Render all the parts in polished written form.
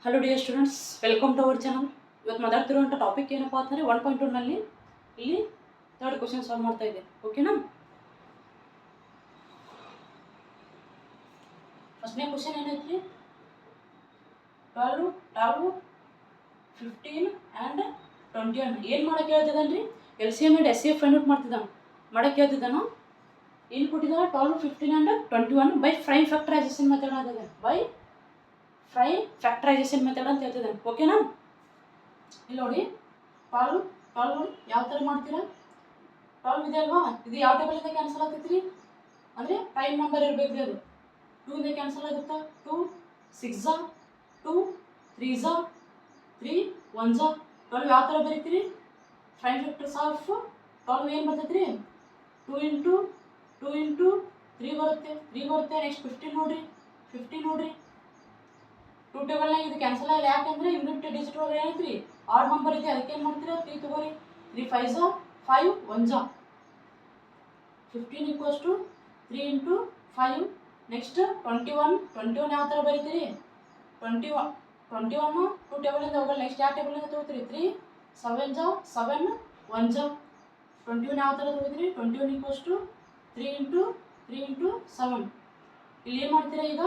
Hello dear students, welcome to our channel. ಇವತ್ತು ಮಾತಾಡ್ತಿರುವಂಥ topic ಏನಪ್ಪ ಅಂತಂದರೆ 1.2ನಲ್ಲಿ ಇಲ್ಲಿ ಥರ್ಡ್ ಕ್ವಶನ್ ಸಾಲ್ವ್ ಮಾಡ್ತಾ ಇದೆ. ಓಕೆನಾ? ಫಸ್ಟ್ನೇ ಕ್ವಶನ್ ಏನೈತಿ? 12, 15 ಆ್ಯಂಡ್ 21 ಏನು ಮಾಡೋಕ್ಕೆ ಹೇಳ್ತಿದ್ದಾನೆ ರೀ? LCM and SCF find out ಮಾಡ್ತಿದ್ದಾನೆ. ಮಾಡೋಕ್ಕೆ ಹೇಳ್ತಿದ್ದಾನ ಏನು ಕೊಟ್ಟಿದ್ದಾನೆ? 12, 15 and 21 by prime factorisation method ಆಗಿದೆ. ಬೈ ಪ್ರೈಮ್ ಫ್ಯಾಕ್ಟರೈಸೇಷನ್ ಮೆಥಡ್ ಅಂತ ಹೇಳ್ತಿದ್ದಾನೆ. ಓಕೆನಾ? ಇಲ್ಲಿ ನೋಡಿ 12 ನೋಡಿ ಯಾವ ಥರ ಮಾಡ್ತೀರಾ? 12 ಇದೆ ಅಲ್ವಾ? ಇದು ಯಾವ ಟೇಬಲಿಂದ ಕ್ಯಾನ್ಸಲ್ ಆಗ್ತೈತಿ? ಅಂದರೆ ಪ್ರೈಮ್ ನಂಬರ್ ಇರಬೇಕು. ಅದು 2 ಇಂದ ಕ್ಯಾನ್ಸಲ್ ಆಗುತ್ತಾ? 2 6 2 3 3 1 12 ಯಾವ ಥರ ಬರೀತೀರಿ? ಪ್ರೈಮ್ ಫ್ಯಾಕ್ಟರ್ಸ್ ಆಫ್ 12 ಏನು ಬರ್ತೈತಿ ರೀ? 2 ಇಂಟು 3 ಬರುತ್ತೆ. ನೆಕ್ಸ್ಟ್ 15 ನೋಡ್ರಿ, 2 ಟೇಬಲ್ನಾಗ ಇದು ಕ್ಯಾನ್ಸಲ್ ಆಗಲ್ಲ. ಯಾಕಂದರೆ ಯೂನಿಟ್ ಡಿಜಿಟ್ ಒಳಗೆ ಏನೈತ್ರಿ? ಆಡ್ ನಂಬರ್ ಇದೆ. ಅದಕ್ಕೆ ಏನು ಮಾಡ್ತೀರಾ? 3 ತಗೋರಿ. 3 5 5 1 15 ಈಕ್ವಲ್ಸ್ ಟು 3 ಇಂಟು 5. ನೆಕ್ಸ್ಟ್ 21 ಯಾವ ಥರ ಬರೀತೀರಿ? 21 2 ಟೇಬಲಿಂದ ಹೋಗಲ್ಲ. ನೆಕ್ಸ್ಟ್ ಯಾವ ಟೇಬಲಿಂದ ತಗೋತೀರಿ? 3 7 7 1 21 ಯಾವ ಥರ ತಗೋತೀರಿ? 21 ಈಕ್ವಲ್ಸ್ ಟು 3 ಇಂಟು 7. ಇಲ್ಲಿ ಏನು ಮಾಡ್ತೀರಾ? ಈಗ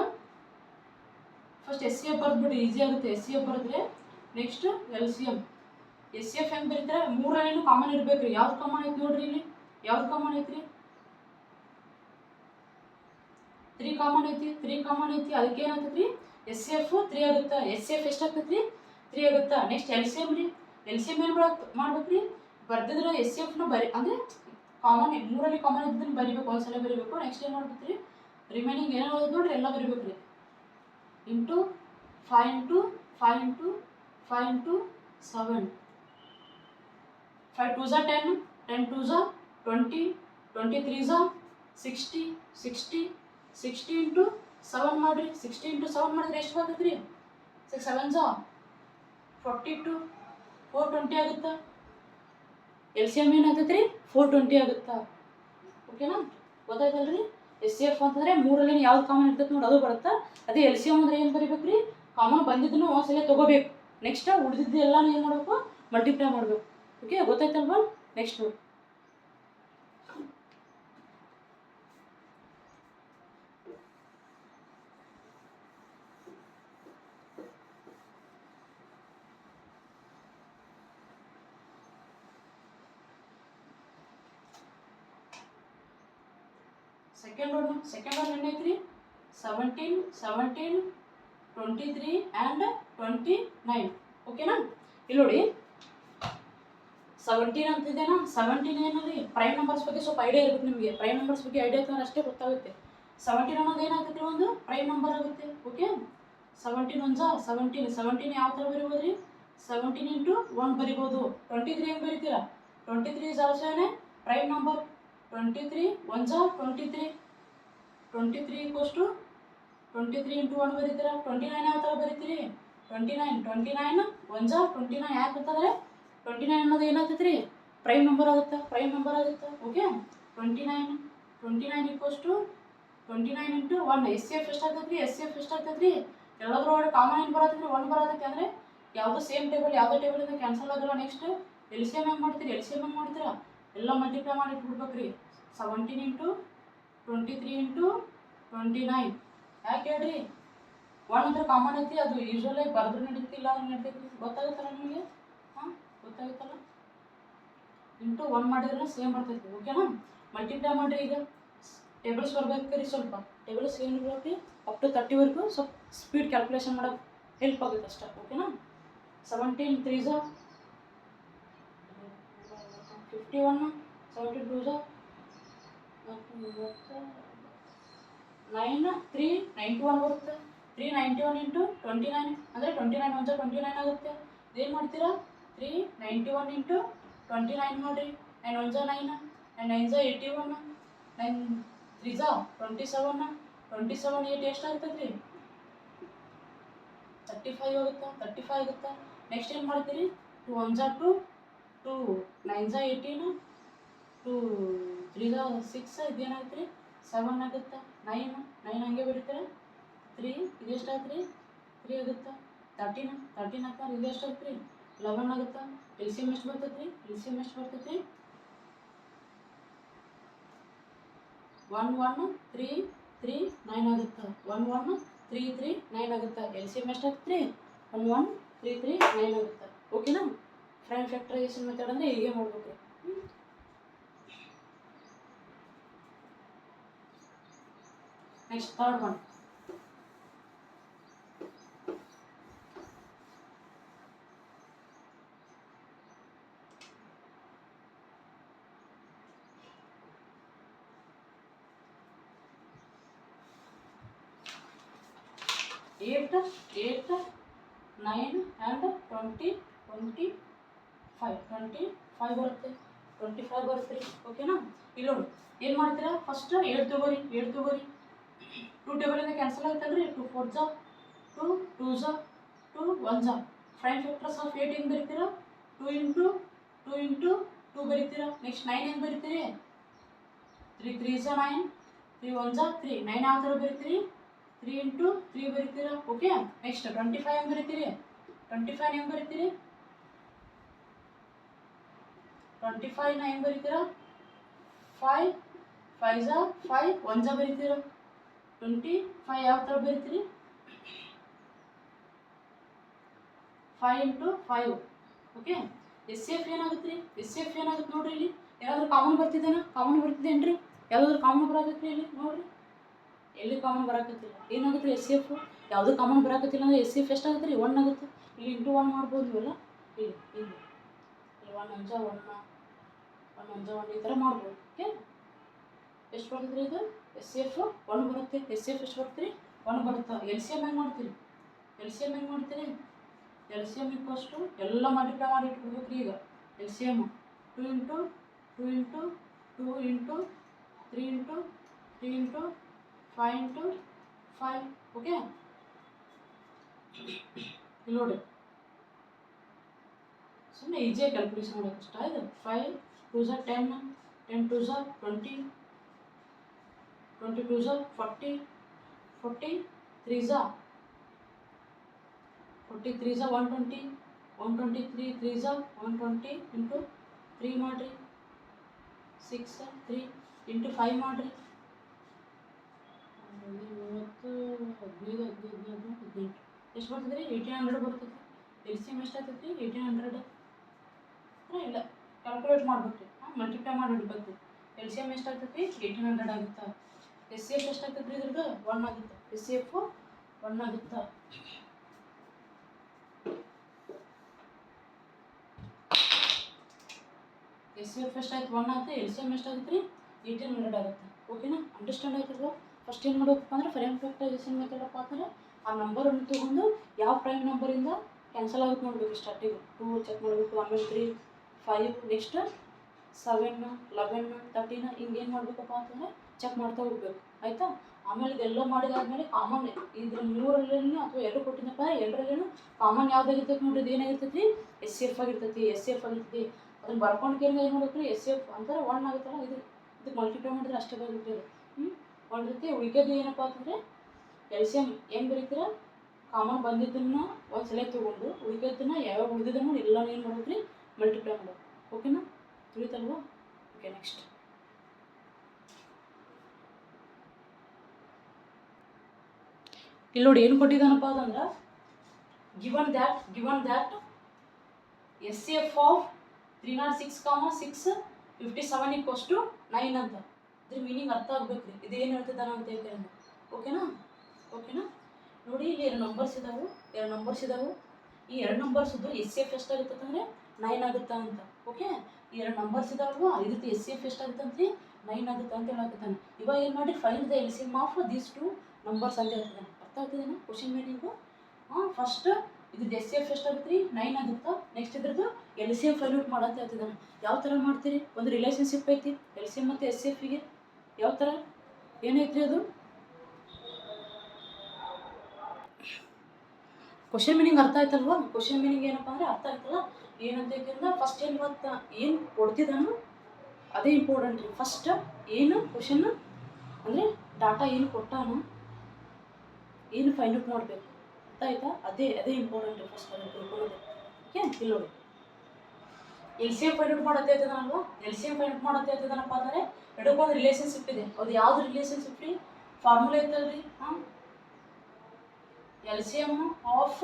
ಫಸ್ಟ್ SCF ಬರೆದ್ಬಿಡಿ, ಈಸಿ ಆಗುತ್ತೆ. SCF ಬರೆದ್ರೆ ನೆಕ್ಸ್ಟ್ LCM. SCF ಹೆಂಗೆ ಬರೀತಾರೆ? ಮೂರನೇನು ಕಾಮನ್ ಇರಬೇಕು ರೀ. ಯಾವ್ದು ಕಾಮನ್ ಐತಿ ನೋಡ್ರಿ? ಇಲ್ಲಿ ಯಾವ್ದು ಕಾಮನ್ ಐತ್ರಿ? 3 ಕಾಮನ್ ಐತಿ. ಅದಕ್ಕೆ ಏನಾಗ್ತೈತಿ? SCF 3 ಆಗುತ್ತೆ. SCF ಎಷ್ಟಾಗ್ತೈತಿ? 3 ಆಗುತ್ತೆ. ನೆಕ್ಸ್ಟ್ LCM ರೀ. LCM ಏನು ಮಾಡ್ಬೇಕು ರೀ? ಬರ್ದಿದ್ರೆ SCFನ ಅಂದರೆ ಕಾಮನ್, ಮೂರಲ್ಲಿ ಕಾಮನ್ ಇದ್ದನ್ನು ಬರಿಬೇಕು, ಒಂದ್ಸಲ ಬರಿಬೇಕು. ನೆಕ್ಸ್ಟ್ ಏನು ಮಾಡ್ಬೇಕು ರೀ? ರಿಮೈನಿಂಗ್ ಏನೋ ನೋಡ್ರಿ ಎಲ್ಲ ಬರಿಬೇಕು ರೀ. ಇಂಟು 5 ಇಂಟು 7 5 2 10 10 2 20 23 60 60 ಇಂಟು 7 ಮಾಡಿರಿ. 60 ಇಂಟು 7 ಮಾಡಿದ್ರೆ ಎಷ್ಟು ಬರ್ತೈತೆ ರೀ? 6 7 42 420 ಆಗುತ್ತಾ? LCM ಏನಾಗ್ತೈತೆ ರೀ? 420 ಆಗುತ್ತಾ? ಓಕೆನಾ? ಗೊತ್ತಾಯ್ತಲ್ರಿ? SCF ಅಂತಂದರೆ ಮೂರಲ್ಲಿ ಯಾವ್ದು ಕಾಮನ್ ಇರ್ತೈತೆ ನೋಡಿ ಅದು ಬರುತ್ತಾ. ಅದೇ LCM ಅಂದರೆ ಏನು ಬರೀಬೇಕು ರೀ? ಕಾಮನ್ ಬಂದಿದ್ದನ್ನು ಒಂದ್ಸಲ ತೊಗೋಬೇಕು. ನೆಕ್ಸ್ಟ್ ಉಳಿದಿದ್ದು ಎಲ್ಲನೂ ಏನು ಮಾಡಬೇಕು? ಮಲ್ಟಿಪ್ಲೈ ಮಾಡಬೇಕು. ಓಕೆ, ಗೊತ್ತಾಯ್ತಲ್ವಾ? ನೆಕ್ಸ್ಟ್ ನೋಡಿ, ಸೆಕೆಂಡ್ ಒನ್ ಏನೈತ್ರಿ? 17 23 ಆ್ಯಂಡ್ 29. ಓಕೆನಾ? ಇಲ್ಲಿ ನೋಡಿ 17 ಅಂತಿದೆನಾ? 17 ಏನಂದ್ರೆ ಪ್ರೈಮ್ ನಂಬರ್ಸ್ ಬಗ್ಗೆ ಸ್ವಲ್ಪ ಐಡಿಯಾ ಇರುತ್ತೆ ನಿಮಗೆ. ಪ್ರೈಮ್ ನಂಬರ್ಸ್ ಬಗ್ಗೆ ಐಡಿಯಾ ಇತ್ತು ಅಷ್ಟೇ ಗೊತ್ತಾಗುತ್ತೆ. 17 ಅನ್ನೋದು ಏನಾಗುತ್ತೆ? ಒಂದು ಪ್ರೈಮ್ ನಂಬರ್ ಆಗುತ್ತೆ. ಓಕೆ, 17 1 17 ಯಾವ ಥರ ಬರಿಬೋದು ರೀ? 17 ಇಂಟು 1 ಬರಿಬೋದು. 23 ಹೆಂಗೆ ಬರಿತೀರಾ? 23 ಇಸ್ ಆಲ್ಸೋ ಏನೇ prime number. 23 1 23 equals to 23 into 1 ಬರೀತೀರಾ? 29 ಯಾವ ಥರ ಬರೀತೀರಿ? 29 1 29 ಯಾಕೆ ಅಂತಂದರೆ 29 ಅನ್ನೋದು ಏನಾಗ್ತೈತೆ ರೀ? ಪ್ರೈಮ್ ನಂಬರ್ ಆಗುತ್ತೆ. Okay, 29 equals to 29 into 1. SCF ಎಷ್ಟಾಗ್ತೈತೆ ರೀ? ಎಲ್ಲದ್ರೊಳಗೆ ಕಾಮನ್ ಏನು ಬರತ್ತೈತೆ ರೀ? 1 ಬರತ್ತೈತೆ. ಅಂದರೆ ಯಾವುದೋ ಸೇಮ್ ಟೇಬಲ್, ಯಾವುದೋ ಟೇಬಲಿಂದ ಕ್ಯಾನ್ಸಲ್ ಆಗೋಲ್ಲ. ನೆಕ್ಸ್ಟ್ LCM ಹೆಂಗೆ ಮಾಡ್ತೀರಾ? ಎಲ್ಲ ಮಲ್ಟಿಪ್ಲೈ ಮಾಡಿ ಇಟ್ಬಿಡ್ಬೇಕು ರೀ. 17 ಇಂಟು 23 ಇಂಟು 29. ಯಾಕೆ ಹೇಳ್ರಿ? 1 ಅಂದ್ರೆ ಕಾಮನ್ ಐತಿ. ಅದು ಯೂಶ್ವಲಿ ಬರೆದ್ರು ನಡೀತಿಲ್ಲ, ಅಂದ್ರೆ ನಡೀತೈತಿ. ಗೊತ್ತಾಗುತ್ತಲ್ಲ ನಿಮಗೆ? ಗೊತ್ತಾಗುತ್ತಲ್ಲ? ಇಂಟು 1 ಮಾಡಿದ್ರೆ ಸೇಮ್ ಬರ್ತೈತಿ. ಓಕೆನಾ? ಮಲ್ಟಿಪ್ಲೈ ಮಾಡಿರಿ. ಈಗ ಟೇಬಲ್ಸ್ ಬರ್ಬೇಕು ರೀ. ಸ್ವಲ್ಪ ಟೇಬಲ್ಸ್ ಏನು ಇರ್ಬೇಕು? ಅಪ್ ಟು 30ವರೆಗೂ ಸ್ವಲ್ಪ ಸ್ಪೀಡ್ ಕ್ಯಾಲ್ಕುಲೇಷನ್ ಮಾಡೋಕೆ ಹೆಲ್ಪ್ ಆಗುತ್ತೆ ಅಷ್ಟೇ. ಓಕೆನಾ? 17 3 51 17 2 9 3 91 ಬರುತ್ತೆ. 391 ಇಂಟು 29 ಅಂದರೆ 29 1 29 ಆಗುತ್ತೆ. ಏನು ಮಾಡ್ತೀರಾ? 391 ಇಂಟು 29 ಮಾಡಿರಿ. 9 1 9 9 81 9 3 27 27 8 ಎಷ್ಟಾಗ್ತದೆ ರೀ? 35 ಆಗುತ್ತಾ? ನೆಕ್ಸ್ಟ್ ಏನು ಮಾಡ್ತೀರಿ? 2 1 2 2 9 18 2 3 6 ಇದೇನಾಗುತ್ತೆ ರೀ? 7 ಆಗುತ್ತಾ? 9 ಹಂಗೆ ಬರೀತೀರಾ? 3 ಇದು ಎಷ್ಟಾಯ್ತು ರೀ? 3 ಆಗುತ್ತಾ? 13 ಹಾಕ್ತಾರೆ, ಇದು ಎಷ್ಟು ಆಗುತ್ತೆ ರೀ 11 ಆಗುತ್ತೆ. ಎಲ್ ಸಿ ಎಮ್ ಎಷ್ಟು ಬರ್ತೈತೆ ರೀ? ಎಲ್ ಸಿ ಎಮ್ ಎಷ್ಟು ಬರ್ತೈತೆ ರೀ? 1 1 3 3 9 ಆಗುತ್ತೆ. 1 1 3 3 9 ಆಗುತ್ತೆ. ಎಲ್ ಸಿ ಎಮ್ ಎಷ್ಟು ಆಗುತ್ತೆ ರೀ? 1 1 3 3 9 ಆಗುತ್ತೆ. ಓಕೆನಾ? ಪ್ರೈಮ್ ಫ್ಯಾಕ್ಟರೈಸೇಷನ್ ಮೆಥಡ್ ಅಂದರೆ ಹೀಗೆ ಮಾಡ್ಬೇಕು. Next third one. Eight 9 and 20 25 ಬರುತ್ತೆ. 25 ಬರುತ್ತೆ ರೀ. ಓಕೆನಾ? ಇಲ್ಲಿ ನೋಡಿ ಏನು ಮಾಡ್ತೀರಾ, ಫಸ್ಟ್ 8 ತಗೋರಿ. 2 ಟೇಬಲಿಂದ ಕ್ಯಾನ್ಸಲ್ ಆಗುತ್ತಲ್ರಿ. 2 4 ಜಾ 2 2 ಜಾ 2 1 ಜಾ. ಪ್ರೈಮ್ ಫ್ಯಾಕ್ಟರ್ಸ್ ಆಫ್ 8 ಹೆಂಗೆ ಬರೀತೀರಾ? 2 ಇಂಟು 2 ಬರೀತೀರಾ. ನೆಕ್ಸ್ಟ್ 9 ಹೆಂಗೆ ಬರೀತೀರಿ? 3 3 ಜಾ 9, 3 1 ಜಾ 3. 9 ಯಾವ ಥರ ಬರೀತೀರಿ? 3 ಇಂಟು 3 ಬರೀತೀರಾ. ಓಕೆ. ನೆಕ್ಸ್ಟ್ 25 ಹೆಂಗೆ ಬರೀತೀರಿ? 25 ಹೆಂಗೆ ಬರೀತೀರಿ? 25 ಹೆಂಗೆ ಬರೀತೀರಾ? 5 5 ಜಾ 5 1 ಜಾ ಬರೀತೀರಾ. 25 ಯಾವ ಥರ ಬರೀತೀರಿ? 5 into 5. Okay. S C F ಏನಾಗುತ್ತೆ ರೀ? ಎಸ್ ಸಿ ಎಫ್ ಏನಾಗುತ್ತೆ ನೋಡ್ರಿ. ಇಲ್ಲಿ ಏನಾದರೂ ಕಾಮನ್ ಬರ್ತಿದ್ದೇನಾ? ಕಾಮನ್ ಬರ್ತಿದ್ದೇನ್ರಿ? ಯಾವುದಾದ್ರು ಕಾಮನ್ ಬರಾಕತ್ತಿ ಇಲ್ಲಿ ನೋಡ್ರಿ. ಎಲ್ಲಿ ಕಾಮನ್ ಬರಾಕತ್ತಿಲ್ಲ. ಏನಾಗುತ್ತೆ ರೀ? ಎಸ್ ಸಿ ಎಫ್ ಯಾವುದೂ ಕಾಮನ್ ಬರಾಕತ್ತಿಲ್ಲ ಅಂದರೆ ಎಸ್ ಸಿ ಎಫ್ ಎಷ್ಟಾಗುತ್ತೆ ರೀ? 1 ಆಗುತ್ತೆ. ಇಲ್ಲಿ ಇಂಟು 1 ಮಾಡ್ಬೋದು ಇವೆಲ್ಲ. ಇಲ್ಲಿ 1 1 ಜಾ 1 1 ಜಾ 1 ಈ ಥರ ಮಾಡ್ಬೋದು. ಓಕೆ. ಎಷ್ಟು ಬರ್ತದೆ ರೀ ಇದು? ಎಸ್ ಸಿ ಎಫ್ 1 ಬರುತ್ತೆ. ಎಸ್ ಸಿ ಎಫ್ ಎಷ್ಟು ಬರುತ್ತೆ ರೀ? 1 ಬರುತ್ತೆ. ಎಲ್ ಸಿ ಎಮ್ ಹೆಂಗೆ ಮಾಡ್ತೀರಿ? ಎಲ್ ಸಿ ಎಮ್ ಹೆಂಗೆ ಮಾಡ್ತೀರಿ? ಎಲ್ ಸಿ ಎಮ್ ಫಸ್ಟು ಎಲ್ಲ ಮಲ್ಟಿಪ್ಲೈ ಮಾಡಿ ಇಟ್ಬಿಡ್ಬೇಕು ರೀ. ಈಗ L C M 2 into 2 into 2 into 3 into 3 into 5 into 5. Okay. ಇಲ್ಲಿ ನೋಡಿ ಸುಮ್ಮನೆ ಈಜಿಯಾಗಿ ಕ್ಯಾಲ್ಕುಲೇಷನ್ ಮಾಡೋಕೆ ಇಷ್ಟ ಇದು. 5 2 ಜಾ 10 10 2 ಜಾ 20 20 2 ಜಾ 40 40 3 ಜಾ 43 ಜಾ 120 123 3 ಜಾ 120 ಇಂಟು 3 ಮಾಡಿರಿ. 6 3 ಇಂಟು 5 ಮಾಡಿರಿ. 30 15 15 18 ಎಷ್ಟು ಬರ್ತದೆ ರೀ? 1800 ಬರ್ತದೆ. ಎಲ್ ಸಿ ಎಮ್ ಎಷ್ಟು ಆಗ್ತೈತಿ? 1800. ಇಲ್ಲ ಕ್ಯಾಲ್ಕುಲೇಟ್ ಮಾಡ್ಬೇಕು ರೀ. ಮಲ್ಟಿಪ್ಲೈ ಮಾಡಿ ಇಡ್ಬೇಕು. ಎಲ್ ಸಿ ಎಮ್ ಎಷ್ಟು ಆಗ್ತೈತಿ? 1800 ಆಗುತ್ತೆ. ಎಸ್ ಸಿ ಎಫ್ ಎಷ್ಟು ಆಗ್ತೈತಿ ರೀ? ಇದ್ರದ್ದು 1 ಆಗುತ್ತೆ. ಎಸ್ ಸಿ ಎಫ್ 1 ಆಗುತ್ತೆ. ಎಸ್ ಸಿ ಎಫ್ ಎಷ್ಟಾಯ್ತು? 1 ಆಗುತ್ತೆ. ಎಲ್ ಸಿ ಎಮ್ ಎಷ್ಟಾಗುತ್ತೆ ರೀ? 1800 ಆಗುತ್ತೆ. ಓಕೆನಾ? ಅಂಡರ್ಸ್ಟ್ಯಾಂಡ್ ಆಯ್ತಲ್ವಾ? ಫಸ್ಟ್ ಏನು ಮಾಡಬೇಕಪ್ಪ ಅಂದರೆ ಪ್ರೈಮ್ ಫ್ಯಾಕ್ಟರೈಸೇಷನ್ ಮೆಥಡಪ್ಪ ಅಂದರೆ ಆ ನಂಬರನ್ನು ತೊಗೊಂಡು ಯಾವ ಪ್ರೈಮ್ ನಂಬರಿಂದ ಕ್ಯಾನ್ಸಲ್ ಆಗುತ್ತೆ ನೋಡಬೇಕು. ಸ್ಟಾರ್ಟಿಂಗ್ 2 ಚೆಕ್ ಮಾಡಬೇಕು, ಆಮೇಲೆ 3 5 ನೆಕ್ಸ್ಟ್ 7 11 13 ಹಿಂಗೇನು ಮಾಡಬೇಕಪ್ಪ ಅಂತಂದರೆ ಚೆಕ್ ಮಾಡ್ತಾ ಹೋಗ್ಬೇಕು. ಆಯಿತಾ? ಆಮೇಲೆ ಇದೆಲ್ಲ ಮಾಡಿದಾದ್ಮೇಲೆ ಕಾಮನ್ ಇದ್ರ 3ರಲ್ಲೇನು ಅಥವಾ 2 ಕೊಟ್ಟಿದ್ದಪ್ಪ, 2ರಲ್ಲೇನು ಕಾಮನ್ ಯಾವುದಾಗಿರ್ತೈತಿ ನೋಡ್ರಿ? ಇದು ಏನಾಗಿರ್ತೈತಿ? ಎಸ್ ಸಿ ಎಫ್ ಆಗಿರ್ತೈತಿ. ಎಸ್ ಸಿ ಎಫ್ ಆಗಿರ್ತೈತಿ. ಅದನ್ನು ಬರ್ಕೊಂಡು ಏನು ಮಾಡ್ಬೇಕು ರೀ? ಎಸ್ ಸಿ ಎಫ್ ಅಂತಾರೆ 1 ಆಗುತ್ತಲ್ಲ, ಇದಕ್ಕೆ ಮಲ್ಟಿಪ್ಲೈ ಮಾಡಿದ್ರೆ ಅಷ್ಟೇ ಬರುತ್ತೆ. 1 ರೀತಿ ಉಳಿಕೆದು ಏನಪ್ಪ ಅಂತಂದರೆ ಎಲ್ ಸಿ ಎಮ್ ಹೆಂಗೆ ಬರೀತೀರ? ಕಾಮನ್ ಬಂದಿದ್ದನ್ನು ಒಂದು ಸಲ ತೊಗೊಂಡು ಉಳಿಕೆದನ್ನ ಯಾವ್ಯಾವ ಉಳಿದಿದ್ದನ್ನು ಎಲ್ಲನೂ ಏನು ಮಾಡ್ಬೇಕು ರೀ? ಮಲ್ಟಿಪ್ಲೈ ಮಾಡೋದು. ಓಕೆನಾ? ತಿಳಿತಲ್ವಾ? ಓಕೆ. ನೆಕ್ಸ್ಟ್ ಇಲ್ಲಿ ನೋಡಿ ಏನು ಕೊಟ್ಟಿದ್ದಾನಪ್ಪ ಅದಂದ್ರೆ given that S C F of 306, 57 equals to 9 ಅಂತ. ಇದ್ರ ಮೀನಿಂಗ್ ಅರ್ಥ ಆಗ್ಬೇಕು ರೀ. ಇದೇನು ಹೇಳ್ತಿದ್ದಾನ ಅಂತ ಹೇಳ್ತೇನೆ. ಓಕೆನಾ? ನೋಡಿ ಇಲ್ಲಿ 2 ನಂಬರ್ಸ್ ಇದಾವೆ. ಈ 2 ನಂಬರ್ಸ್ದು ಎಸ್ ಸಿ ಎಫ್ ಎಷ್ಟಾಗುತ್ತೆ ಅಂದರೆ 9 ಆಗುತ್ತಾ ಅಂತ. ಓಕೆ. ಈ 2 ನಂಬರ್ಸ್ ಇದಾವಲ್ವಾ, ಇದಕ್ಕೆ ಎಸ್ ಸಿ ಎಫ್ ಎಷ್ಟಾಗುತ್ತೆ ಅಂತ 9 ಆಗುತ್ತೆ ಅಂತ ಹೇಳಕತ್ತಾನೆ. ಇವಾಗ ಏನು ಮಾಡಿ find the L C M of these 2 numbers ಅಂತ ಹೇಳ್ತಿದ್ದಾನೆ. ಅರ್ಥ ಆಗ್ತಿದ್ದೇನೆ ಕ್ವಶನ್ ಮೀನಿಂಗು? ಫಸ್ಟ್ ಇದ್ರದ್ದು ಎಸ್ ಸಿ ಎಫ್ ಎಷ್ಟಾಗುತ್ತೆ ರೀ? 9 ಆಗುತ್ತಾ. ನೆಕ್ಸ್ಟ್ ಇದ್ರದ್ದು L C M find out ಮಾಡಂತ ಹೇಳ್ತಿದ್ದಾನೆ. ಯಾವ ಥರ ಮಾಡ್ತೀರಿ? ಒಂದು ರಿಲೇಷನ್ಶಿಪ್ ಐತಿ ಎಲ್ ಸಿ ಎಮ್ ಮತ್ತು ಎಸ್ ಸಿ ಎಫ್ಗೆ. ಯಾವ ಥರ ಏನೈತ್ರಿ ಅದು? ಕ್ವಶನ್ ಮೀನಿಂಗ್ ಅರ್ಥ ಆಯ್ತಲ್ವಾ? ಕ್ವಶನ್ ಮೀನಿಂಗ್ ಏನಪ್ಪ ಅಂದರೆ ಅರ್ಥ ಆಯ್ತಲ್ಲ ಏನಂತ ಹೇಳ್ತಿದ್ರೆ ಫಸ್ಟ್ ಏನು ಕೊಡ್ತಿದ್ದಾನೋ ಅದೇ ಇಂಪಾರ್ಟೆಂಟ್ ರೀ. ಫಸ್ಟ್ ಏನು ಕ್ವಶನ್ ಅಂದರೆ ಡಾಟಾ ಏನು ಕೊಟ್ಟಾನೋ ಏನು ಫೈಂಡ್ ಔಟ್ ಮಾಡಬೇಕು. ಅರ್ಥ ಆಯ್ತಾ? ಅದೇ ಇಂಪಾರ್ಟೆಂಟ್ ಫಸ್ಟ್ ಅದನ್ನು ತಿಳ್ಕೊಳ್ಳೋದು. ಓಕೆ, ಇಲ್ಲಿ ನೋಡಿ L C M find out ಮಾಡತ್ತೆ ಆಯ್ತದಲ್ವಾ? L C M find out ಮಾಡತ್ತೆ ಆಯ್ತದನಪ್ಪ ಅಂದರೆ ಎರಡಕ್ಕೊಂದು ರಿಲೇಷನ್ಶಿಪ್ ಇದೆ. ಅದು ಯಾವ್ದು ರಿಲೇಷನ್ಶಿಪ್ ರೀ? ಫಾರ್ಮುಲಾ ಐತಲ್ರಿ, L C M of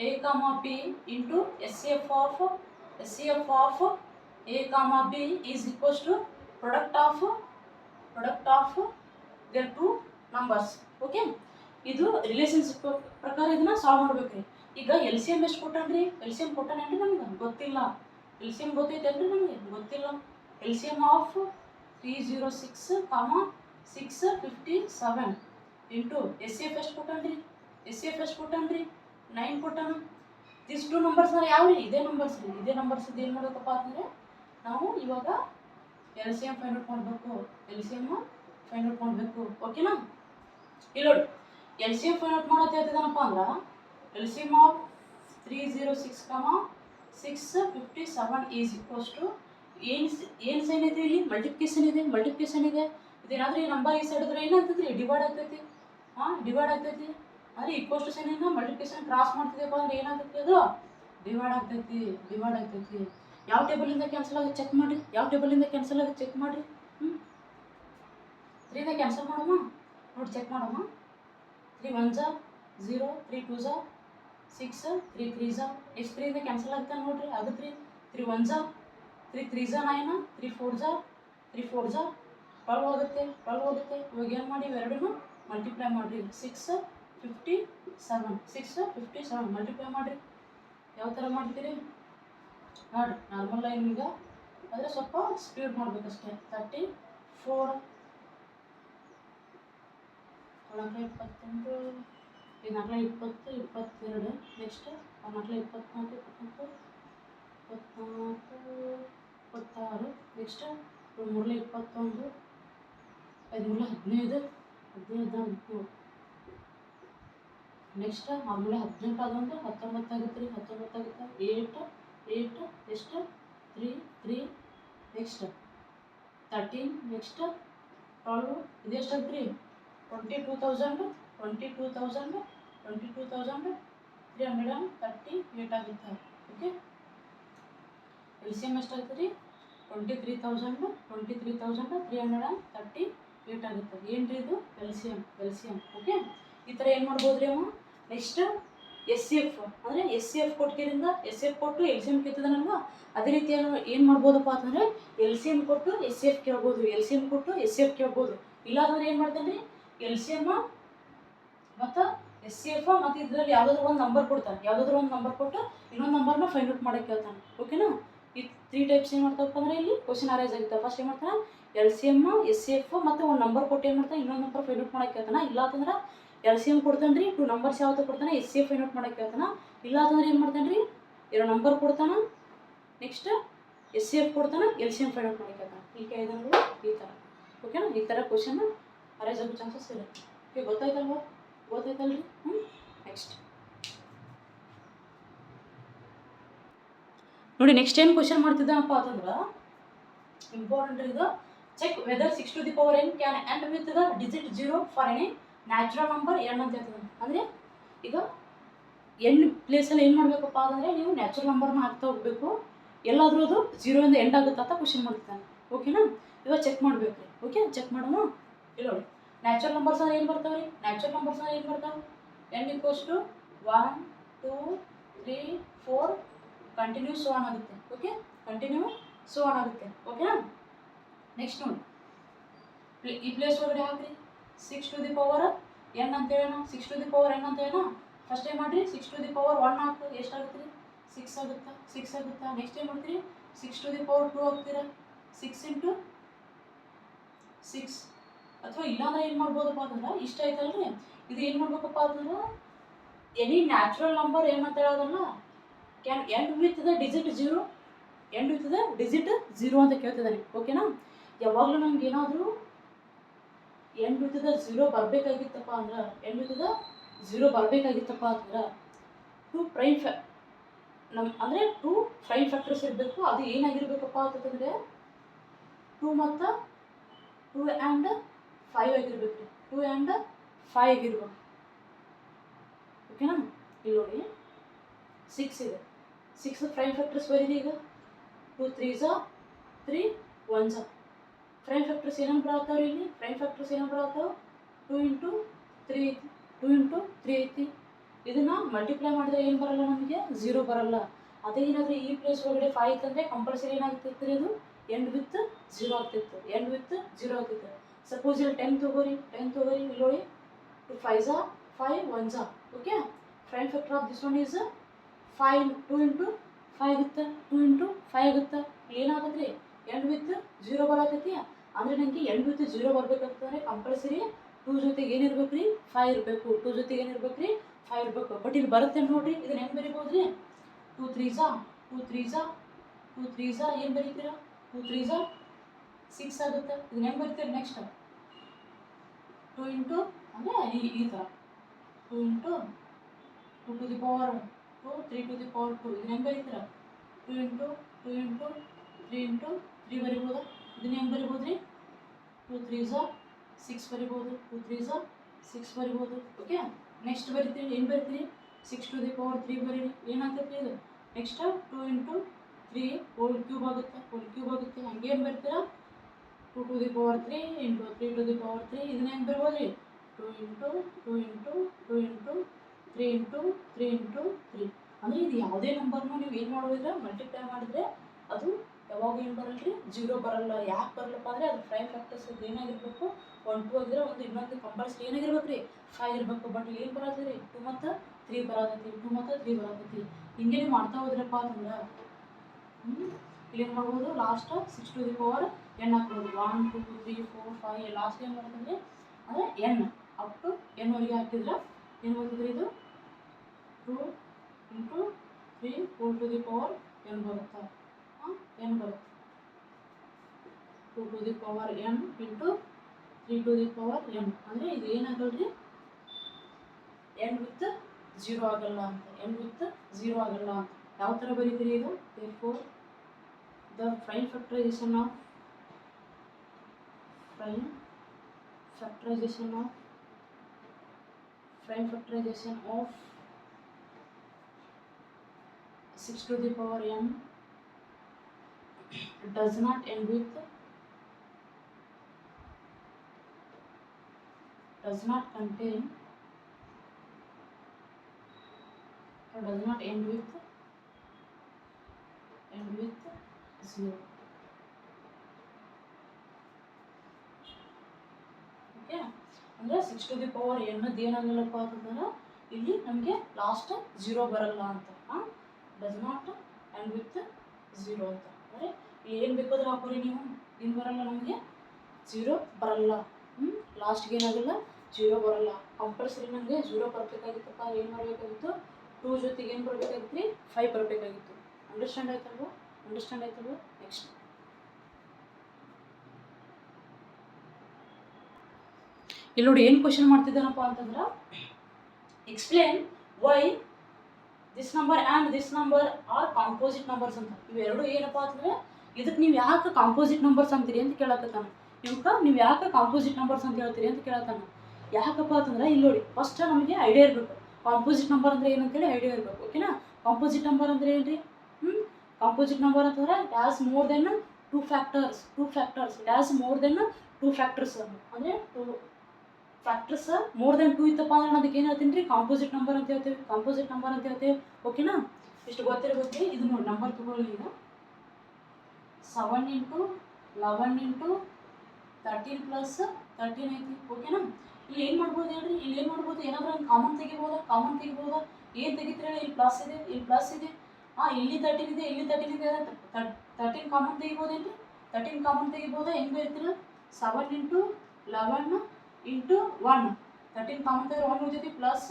A comma B into S C F of A comma B is equals to product of their two numbers. Okay, ಇದು relationship ಪ್ರಕಾರ ಇದನ್ನ ಸಾಲ್ವ್ ಮಾಡ್ಬೇಕ್ರಿ. ಈಗ ಎಲ್ ಸಿ ಎಮ್ ಎಷ್ಟು ಕೊಟ್ಟಾನ್ರಿ? L C M ಕೊಟ್ಟಾನೇನ್ರಿ? ನಮ್ಗೆ ಗೊತ್ತಿಲ್ಲ. ಎಲ್ ಸಿ ಎಮ್ ಗೊತ್ತೈತೇನ್ರಿ? ನಮಗೆ ಗೊತ್ತಿಲ್ಲ. L C M of 306, 657 into S C F ಎಷ್ಟು ಕೊಟ್ಟಾನ್ರಿ? ಎಸ್ ಸಿ ಎಫ್ ಎಷ್ಟು ಕೊಟ್ಟಾನ್ರಿ? 9 ಕೊಟ್ಟಾನ. ದಿಸ್ ಟು ನಂಬರ್ಸ್ ಯಾವ್ರಿ? ಇದೇ ನಂಬರ್ಸ್ ರೀ. ಇದೇ ನಂಬರ್ಸ್ ಇದು ಏನು ಮಾಡಬೇಕಪ್ಪ ಅಂದರೆ ನಾವು ಇವಾಗ L C M find out ಮಾಡಬೇಕು. L C M find out ಮಾಡಬೇಕು. ಓಕೆನಾ? ಇಲ್ಲಿ ನೋಡಿ, L C M find out ಮಾಡೋದು ಹೇಳ್ತಿದ್ದಾನಪ್ಪ ಅಂದ್ರೆ L C M of 306, 657 is equals to ಏನು ಸೈನ್ ಇದೆ ಇಲ್ಲಿ? ಮಲ್ಟಿಪ್ಲಿಕೇಶನ್ ಇದೆ. ಇದೇನಾದ್ರೂ ಈ ನಂಬರ್ ಈ ಸೈಡ್ ಇದ್ರೆ ಏನಾಗ್ತೈತಿ? ಡಿವೈಡ್ ಆಗ್ತೈತಿ. ಡಿವೈಡ್ ಆಗ್ತೈತಿ ಅಂದರೆ ಈಕ್ವಲ್ಸ್ ಟು ಸೈನಿಂದ ಮಲ್ಟಿಪ್ಲಿಕೇಶನ್ ಕ್ರಾಸ್ ಮಾಡ್ತಿದೆಯಪ್ಪ ಅಂದ್ರೆ ಏನಾಗ್ತೈತಿ? ಅದು ಡಿವೈಡ್ ಆಗ್ತೈತಿ. ಯಾವ ಟೇಬಲಿಂದ ಕ್ಯಾನ್ಸಲ್ ಆಗುತ್ತೆ ಚೆಕ್ ಮಾಡಿರಿ. 3 ಕ್ಯಾನ್ಸಲ್ ಮಾಡಮ್ಮ ನೋಡಿ, ಚೆಕ್ ಮಾಡಮ್ಮ. 3 1 0, 3 2 6, 3 3 ನೆಕ್ಸ್ಟ್ 3 ಕ್ಯಾನ್ಸಲ್ ಆಗುತ್ತೆ ನೋಡ್ರಿ. ಆಗುತ್ತೆ ರೀ. 3 1 3 3 9, 3 4 12 ಹೋಗುತ್ತೆ. ಇವಾಗ ಏನು ಮಾಡಿ ಇವೆರಡೂ ಮಲ್ಟಿಪ್ಲೈ ಮಾಡಿರಿ. 657 ಮಲ್ಟಿಪ್ಲೈ ಮಾಡಿರಿ. ಯಾವ ಥರ ಮಾಡ್ತೀರಿ ನೋಡಿ, ನಾರ್ಮಲ್ ಲೈನಿಂದ ಆದರೆ ಸ್ವಲ್ಪ ಸ್ಪೀಡ್ ಮಾಡಬೇಕಷ್ಟೇ. 34 4 21, 4 20, 22 ನೆಕ್ಸ್ಟ್ 4 24, 26 ನೆಕ್ಸ್ಟ್ 3 21, 5 15 ನೆಕ್ಸ್ಟ್ 4 18 ಅದೊಂದು 19 ಆಗುತ್ತೆ ರೀ. 19 ಆಗುತ್ತೆ. 8 ಎಷ್ಟು? 3 ನೆಕ್ಸ್ಟ್ 13 ನೆಕ್ಸ್ಟ್ 12 ಇದು ಎಷ್ಟು ಆಗುತ್ತೆ ರೀ? 22,338 ಆಗುತ್ತೆ. ಓಕೆ, ಎಲ್ ಸಿ ಎಮ್ ಎಷ್ಟಾಗುತ್ತೆ ರೀ? 23,338 ಆಗುತ್ತೆ. ಏನು ರೀ ಇದು? L C M. ಓಕೆ, ಈ ಥರ ಏನು ಮಾಡ್ಬೋದು ರೀ ಅವ. ನೆಕ್ಸ್ಟ್ ಎಸ್ ಸಿ ಎಫ್ ಅಂದರೆ ಎಸ್ ಸಿ ಎಫ್ ಕೊಟ್ಟಿದ್ದರಿಂದ ಎಸ್ ಸಿ ಎಫ್ ಕೊಟ್ಟು ಎಲ್ ಸಿ ಎಮ್ ಕೇಳ್ತಿದ್ದಾನಲ್ವಾ, ಅದೇ ರೀತಿ ಏನು ಮಾಡ್ಬೋದಪ್ಪ ಅಂತಂದರೆ ಎಲ್ ಸಿ ಎಮ್ ಕೊಟ್ಟು ಎಸ್ ಸಿ ಎಫ್ ಕೇಳ್ಬೋದು. ಇಲ್ಲಾಂದ್ರೆ ಏನು ಮಾಡ್ತಾನೆ ರೀ? ಎಲ್ ಸಿ ಎಮ್ ಮತ್ತು ಎಸ್ ಸಿ ಎಫ್ ಮತ್ತು ಇದರಲ್ಲಿ ಯಾವುದಾದ್ರೂ ಒಂದು ನಂಬರ್ ಕೊಟ್ಟು ಇನ್ನೊಂದು ನಂಬರ್ನ ಫೈಂಡ್ ಔಟ್ ಮಾಡೋಕ್ಕೆ ಹೇಳ್ತಾನೆ. ಓಕೆನಾ? ಈ 3 ಟೈಪ್ಸ್ ಏನು ಮಾಡ್ತಾವಪ್ಪ ಅಂದರೆ ಇಲ್ಲಿ ಕ್ವಶನ್ ಅರೈಸ್ ಆಗುತ್ತೆ. ಫಸ್ಟ್ ಏನು ಮಾಡ್ತಾನೆ? L C M, S C F ಮತ್ತು ಒಂದು ನಂಬರ್ ಕೊಟ್ಟು ಏನು ಮಾಡ್ತಾನೆ? ಇನ್ನೊಂದು ನಂಬರ್ ಫೈಂಡ್ ಔಟ್ ಮಾಡೋಕ್ಕೆ ಹೇಳ್ತಾನೆ. ಇಲ್ಲ ಅಂತಂದ್ರೆ ಎಲ್ ಸಿ ಎಮ್ ಕೊಡ್ತಾನೆ ರೀ, 2 ನಂಬರ್ಸ್ ಯಾವುದು ಕೊಡ್ತಾನೆ? S C F find out ಮಾಡೋಕ್ಕೆ ಹೇಳ್ತಾನೆ. ಇಲ್ಲ ಅಂತಂದ್ರೆ ಏನು ಮಾಡ್ತಾನೆ ರೀ? 2 ನಂಬರ್ ಕೊಡ್ತಾನೆ, ನೆಕ್ಸ್ಟ್ ಎಸ್ ಸಿ ಎಫ್ ಕೊಡ್ತಾನೆ, L C M find out ಮಾಡೋಕ್ಕೆ ಹೇಳ್ತಾನೆ. ಈ ಕೇಳಿದಂಗಳು ಈ ಥರ. ಓಕೆನಾ? ಈ ಥರ ಕ್ವಶನ್ ಅರೈಸ್ ಆಗೋ ಚಾನ್ಸಸ್ ಇರುತ್ತೆ. ಓಕೆ, ಗೊತ್ತಾಯ್ತಲ್ರಿ? ನೆಕ್ಸ್ಟ್ ನೋಡಿ, ನೆಕ್ಸ್ಟ್ ಏನು ಕ್ವಶನ್ ಮಾಡ್ತಿದ್ದಪ್ಪ ಅಂತಂದ್ರೆ ಇಂಪಾರ್ಟೆಂಟ್ ಇದು. Check whether 6 to the power n can end with the digit 0 for any natural number n ಅಂತ ಹೇಳ್ತದೆ. ಅಂದರೆ ಈಗ ಎನ್ ಪ್ಲೇಸಲ್ಲಿ ಏನು ಮಾಡಬೇಕಪ್ಪ ಅಂದರೆ ನೀವು ನ್ಯಾಚುರಲ್ ನಂಬರ್ನ ಹಾಕ್ತಾ ಹೋಗಬೇಕು. ಎಲ್ಲಾದರೂ ಅದು 0 ಇಂದ ಎಂಡ್ ಆಗುತ್ತಾ ಅಂತ ಕ್ವಶನ್ ಮಾಡ್ತಾನೆ. ಓಕೆನಾ? ಇವಾಗ ಚೆಕ್ ಮಾಡಬೇಕು ರೀ. ಓಕೆ, ಚೆಕ್ ಮಾಡೋಣ. ಇಲ್ಲಿ ನೋಡಿ, ನ್ಯಾಚುರಲ್ ನಂಬರ್ಸ್ ಏನು ಬರ್ತಾವೆ ರೀ? n equals to 1 2 3 4 continue so on ಆಗುತ್ತೆ. ಓಕೆ, ಓಕೆನಾ? ನೆಕ್ಸ್ಟ್ ನೋಡಿ, ಈ ಪ್ಲೇಸ್ ಒಳಗಡೆ ಹಾಕ್ರಿ 6 to the power n ಅಂತ ಹೇಳೋಣ. ಫಸ್ಟ್ ಏನು ಮಾಡಿರಿ? 6 to the power 1 ಹಾಕಿ ಎಷ್ಟಾಗುತ್ತೆ ರೀ? 6 ಆಗುತ್ತಾ. ನೆಕ್ಸ್ಟ್ ಏನು ಮಾಡ್ತೀರಿ? 6 to the power 2 ಹಾಕ್ತೀರಾ. 6 × 6. ಅಥವಾ ಇಲ್ಲಾಂದ್ರೆ ಏನು ಮಾಡ್ಬೋದಪ್ಪ ಅಂತಂದ್ರೆ ಇಷ್ಟ ಆಯ್ತಲ್ರಿ, ಇದು ಏನು ಮಾಡ್ಬೇಕಪ್ಪ ಅಂತಂದ್ರೆ ಎನಿ ನ್ಯಾಚುರಲ್ ನಂಬರ್ ಏನಂತ ಹೇಳೋದಲ್ಲ can end with the digit 0 ಅಂತ ಕೇಳ್ತಿದ್ದಾನೆ. ಓಕೆನಾ? ಯಾವಾಗಲೂ ನಮ್ಗೆ ಏನಾದರೂ ಎಂಡ್ ವಿತ್ ದ 0 ಬರಬೇಕಾಗಿತ್ತಪ್ಪ ಅಂದ್ರೆ 2 ಪ್ರೈಮ್ ಅಂದರೆ 2 ಪ್ರೈಮ್ ಫ್ಯಾಕ್ಟರ್ಸ್ ಇರಬೇಕು. ಅದು ಏನಾಗಿರ್ಬೇಕಪ್ಪ ಅಂತಂದರೆ 2 ಮತ್ತು 2 ಆ್ಯಂಡ್ 5 ಆಗಿರ್ಬೇಕು. ಓಕೆನಾ. ಇಲ್ಲಿ ನೋಡಿ 6 ಇದೆ, 6 ಪ್ರೈಮ್ ಫ್ಯಾಕ್ಟರ್ಸ್ ಬರೀರಿ ಈಗ. 2 3s 3 1s. ಪ್ರೈಮ್ ಫ್ಯಾಕ್ಟರ್ಸ್ ಏನೇನು ಬರತ್ತಾವ್ರಿ ಇಲ್ಲಿ? ಪ್ರೈಮ್ ಫ್ಯಾಕ್ಟರ್ಸ್ ಏನೇನು ಬರತ್ತಾವ? 2 ಇಂಟು 3 ಐತಿ, 2 ಇಂಟು 3 ಐತಿ. ಇದನ್ನು ಮಲ್ಟಿಪ್ಲೈ ಮಾಡಿದ್ರೆ ಏನು ಬರಲ್ಲ ನಮಗೆ? 0 ಬರಲ್ಲ. ಅದೇ ಏನಾದರೂ ಈ ಪ್ಲೇಸ್ ಒಳಗಡೆ 5 ಇತ್ತಂದರೆ ಕಂಪಲ್ಸರಿ ಏನಾಗ್ತಿತ್ತು ರೀ? ಅದು ಎಂಡ್ ವಿತ್ 0 ಆಗ್ತಿತ್ತು, ಎಂಡ್ ವಿತ್ 0 ಆಗ್ತಿತ್ತು. ಸಪೋಸ್ ಇಲ್ಲಿ 10 ತಗೋರಿ, 10 ತಗೋರಿ, ಇಲ್ಲಿ ನೋಡಿ 2 5s 5 1s. Okay, prime factor of this one is 5. 2 into 5 ಆಗುತ್ತೆ, 2 ಇಂಟು 5 ಆಗುತ್ತೆ. ಇಲ್ಲಿ ಏನಾಗುತ್ತೆ ರೀ? ಎಂಡ್ ವಿತ್ 0 ಬರತೈತಿ. ಅಂದರೆ ನನಗೆ ಎಂಡ್ ವಿತ್ 0 ಬರ್ಬೇಕಂತಂದರೆ ಕಂಪಲ್ಸರಿ 2 ಜೊತೆಗೆ ಏನಿರ್ಬೇಕು ರೀ? 5 ಇರಬೇಕು. 2 ಜೊತೆಗೆ ಏನಿರ್ಬೇಕು ರೀ? 5 ಇರಬೇಕು. ಬಟ್ ಇಲ್ಲಿ ಬರುತ್ತೆ ನೋಡಿರಿ, ಇದನ್ನ ಹೆಂಗೆ ಬರಿಬೋದು ರೀ? 2 3s 2 3s 2 3s ಏನು ಬರೀತೀರಾ? 2 3s 6 ಆಗುತ್ತೆ. ಇದನ್ನ ಹೆಂಗೆ ಬರೀತೀರಿ? ನೆಕ್ಸ್ಟ್ 2 ಇಂಟು ಅಂದರೆ ಈ ಥರ 2 into 2 to the power 2 3 to the power 2. ಇದನ್ನ ಹೆಂಗೆ ಬರೀತೀರಾ? 2 ಇಂಟು 2 ಇಂಟು 3 ಇಂಟು 3 ಬರಿಬೋದಾ? ಇದನ್ನ ಹೆಂಗೆ ಬರಿಬೋದು ರೀ? 2 3s 6 ಬರಿಬೋದು, 2 3s 6 ಬರಿಬೋದು. ಓಕೆ, ನೆಕ್ಸ್ಟ್ ಬರಿತೀರಿ, ಏನು ಬರಿತೀರಿ? 6 ಟು ದಿ ಪವರ್ 3 ಬರೀರಿ. ಏನಾಗ್ತೈತಿ ಇದು? ನೆಕ್ಸ್ಟ್ 2 ಇಂಟು 3 ಹೋಲ್ ಕ್ಯೂಬ್ ಆಗುತ್ತೆ, ಹೋಲ್ ಕ್ಯೂಬ್ ಆಗುತ್ತೆ. ಹಂಗೇನು ಬರ್ತೀರಾ? 2 to the power 3 into 3 to the power 3. ಇದನ್ನ ಹೆಂಗೆ ಬರ್ಬೋದು ರೀ? 2 into 2 into 2 into 3 into 3 into 3. ಅಂದರೆ ಇದು ಯಾವುದೇ ನಂಬರ್ನು ನೀವು ಏನು ಮಾಡೋದಿಲ್ಲ, ಮಲ್ಟಿಪ್ಲೈ ಮಾಡಿದ್ರೆ ಅದು ಯಾವಾಗ ಏನು ಬರಲ್ಲ ರೀ? 0 ಬರಲ್ಲ. ಯಾಕೆ ಬರಲ್ಲಪ್ಪ ಅಂದರೆ ಅದು ಪ್ರೈಮ್ ಫ್ಯಾಕ್ಟರ್ಸ್ ಏನಾಗಿರ್ಬೇಕು? 1 2 ಆಗಿದ್ರೆ ಒಂದು ಇನ್ನೊಂದು ಕಂಪಲ್ಸರಿ ಏನಾಗಿರ್ಬೇಕು ರೀ? 5 ಇರಬೇಕು. ಬಟ್ ಇಲ್ಲಿ ಏನು ಬರತ್ತೆ ರೀ? 2 ಮತ್ತು 3 ಬರತೈತಿ, 2 ಮತ್ತು 3 ಬರತೈತಿ. ಹಿಂಗೆ ನೀವು ಮಾಡ್ತಾ ಹೋದ್ರಪ್ಪ ಅಂತಂದ್ರೆ ಇಲ್ಲಿ ಏನು ಮಾಡ್ಬೋದು? Last 6 to the power n ಹಾಕ್ಬೋದು. 1 2 3 4 5 ಲಾಸ್ಟ್ ಏನು ಬರ್ತಂದ್ರೆ ಅಂದರೆ n ಅಪ್ ಟು n ವರೆಗೆ ಹಾಕಿದ್ರೆ ಏನು ಬರ್ತದೆ? ಇದು 2 into 3 whole to the power n ಬರುತ್ತೆ. n ಬರುತ್ತೆ 2 to the power n into 3 to the power n. ಅಂದರೆ ಇದು ಏನಾಗಲ್ಲ ರೀ? ಎಂಡ್ ವಿತ್ 0 ಆಗಲ್ಲ ಅಂತ, ಎಂಡ್ ವಿತ್ 0 ಆಗಲ್ಲ ಅಂತ. ಯಾವ ಥರ ಬರೀತೀರಿ ಇದು? therefore the prime factorization of 6 to the power n does not end with does not contain or does not end with 0. Okay, ಅಂದರೆ 6 ಟು ದಿ ಪವರ್ ಎನ್ನೋದು ಏನಾಗಲ್ಲಪ್ಪ ಅಂತಂದ್ರೆ ಇಲ್ಲಿ ನಮಗೆ ಲಾಸ್ಟ್ 0 ಬರಲ್ಲ ಅಂತ. ಡಸ್ ನಾಟ್ ಎಂಡ್ ವಿತ್ 0 ಅಂತ. ಅಂದರೆ ಏನು ಬೇಕಾದ್ರೂ ಹಾಕೋರಿ ನೀವು, ಏನು ಬರಲ್ಲ ನಮಗೆ? 0 ಬರಲ್ಲ. ಲಾಸ್ಟ್ಗೆ ಏನಾಗಲ್ಲ? 0 ಬರಲ್ಲ. ಕಂಪಲ್ಸರಿ ನಮಗೆ 0 ಬರಬೇಕಾಗಿತ್ತಪ್ಪ. ಏನು ಬರಬೇಕಾಗಿತ್ತು? 2 ಜೊತೆಗೆ ಏನು ಬರಬೇಕಾಗಿತ್ತು ರೀ? 5 ಬರಬೇಕಾಗಿತ್ತು. ಅಂಡರ್ಸ್ಟ್ಯಾಂಡ್ ಆಯ್ತಲ್ವ? ಅಂಡರ್ಸ್ಟ್ಯಾಂಡ್ ಆಯ್ತಲ್ವ? ನೆಕ್ಸ್ಟ್ ಇಲ್ಲಿ ನೋಡಿ ಏನು ಕ್ವಶನ್ ಮಾಡ್ತಿದ್ದಾನಪ್ಪ ಅಂತಂದ್ರೆ, explain why this number and this number are composite numbers ಅಂತ. ಇವೆರಡು ಏನಪ್ಪ ಅಂತಂದರೆ ಇದಕ್ಕೆ ನೀವು ಯಾಕೆ ಕಾಂಪೋಸಿಟ್ ನಂಬರ್ಸ್ ಅಂತೀರಿ ಅಂತ ಕೇಳಕತ್ತಾನ. ಇವಕ್ಕೆ ನೀವು ಯಾಕೆ ಕಾಂಪೋಸಿಟ್ ನಂಬರ್ಸ್ ಅಂತ ಹೇಳ್ತೀರಿ ಅಂತ ಕೇಳತ್ತಾನ. ಯಾಕಪ್ಪ ಅಂತಂದ್ರೆ ಇಲ್ಲಿ ನೋಡಿ, ಫಸ್ಟ್ ನಮಗೆ ಐಡಿಯಾ ಇರಬೇಕು ಕಾಂಪೋಸಿಟ್ ನಂಬರ್ ಅಂದರೆ ಏನಂತೇಳಿ ಐಡಿಯಾ ಇರಬೇಕು. ಓಕೆನಾ? ಕಾಂಪೋಸಿಟ್ ನಂಬರ್ ಅಂದರೆ ಏನು ರೀ? ಕಾಂಪೋಸಿಟ್ ನಂಬರ್ ಅಂತಂದರೆ it has more than 2 factors. It has more than 2 factors. ಅಂದರೆ 2 ಫ್ಯಾಕ್ಟರ್ಸ್ ಮೋರ್ ದೆನ್ 2 ಇತ್ತಪ್ಪ ಅಂದ್ರೆ ಅದಕ್ಕೆ ಏನು ಹೇಳ್ತೀನಿ ರೀ? ಕಾಂಪೋಸಿಟ್ ನಂಬರ್ ಅಂತ ಹೇಳ್ತೀವಿ. ಕಾಂಪೋಸಿಟ್ ನಂಬರ್ ಅಂತ ಹೇಳ್ತೀವಿ. ಓಕೆನಾ? ಇಷ್ಟು ಗೊತ್ತಿರಬೇಕು. ಇದು ನೋಡಿ ನಂಬರ್ ತಗೊಳ್ಳಿ. ಈಗ 7 ಇಂಟು 11 ಇಂಟು 13 ಪ್ಲಸ್ 13 ಐತಿ. ಓಕೆನಾ? ಇಲ್ಲಿ ಏನು ಮಾಡ್ಬೋದು ಹೇಳ್ರಿ? ಇಲ್ಲಿ ಏನು ಮಾಡ್ಬೋದು? ಏನಾದರೂ ಕಾಮನ್ ತೆಗಿಬೋದಾ? ಏನು ತೆಗಿತೀರ ಹೇಳಿ? ಇಲ್ಲಿ ಪ್ಲಸ್ ಇದೆ, ಇಲ್ಲಿ ಪ್ಲಸ್ ಇದೆ. ಇಲ್ಲಿ 13 ಇದೆ, ಇಲ್ಲಿ 13 ಇದೆ. 13 ಕಾಮನ್ ತೆಗಿಬೋದೇನ್ರಿ? 13 ಕಾಮನ್ ತೆಗಿಬೋದಾ? ಹೆಂಗೆ ಬರೀತೀರ? 7 ಇಂಟು 11 ಇಂಟು 1. 13 ಕಾಮನ್ ತೆಗೆದ್ರೆ 1 ಉಳಿದೈತಿ, ಪ್ಲಸ್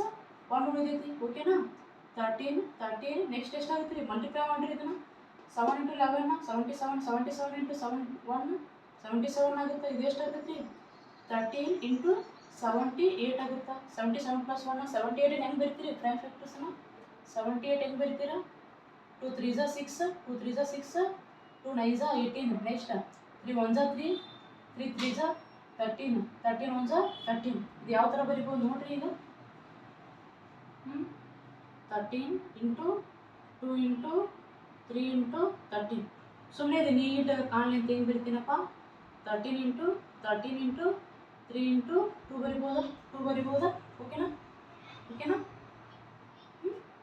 1 ಉಳಿದೈತಿ. ಓಕೆನಾ? 13 ನೆಕ್ಸ್ಟ್ ಎಷ್ಟಾಗುತ್ತೆ ರೀ? ಮಲ್ಟಿಪ್ಲೈ ಮಾಡಿರಿ ಇದನ್ನು. 7 ಇಂಟು 11 77, 77 ಇಂಟು 7 1 77 ಆಗುತ್ತೆ. ಇದು ಎಷ್ಟು ಆಗ್ತೈತಿ? 13 ಇಂಟು 78 ಆಗುತ್ತೆ. 77 ಪ್ಲಸ್ 1 78. ಹೆಂಗೆ ಬರೀತೀರಿ ಪ್ರೈಮ್ ಫ್ಯಾಕ್ಟರ್ಸ್ನ? 78 ಹೆಂಗೆ ಬರೀತೀರಾ? 2 3s 6, 2 3s 6, 2 9s 18. Next 3 1s 3, 3 3s 13, 13 1s 13. ಇದು ಯಾವ ಥರ ಬರಿಬೋದು ನೋಡ್ರಿ ಈಗ. 13 ಇಂಟು 2 ಇಂಟು 3 ಇಂಟು 13. ಸುಮ್ಮನೆ ಇದು ನೀಟಾಗಿ ಕಾಣಲಿ ಅಂತ ಹೆಂಗೆ ಬರಿತೀನಪ್ಪ, 13 ಇಂಟು 3 ಇಂಟು 2 ಬರಿಬೋದಾ, 2 ಬರಿಬೋದಾ? ಓಕೆನಾ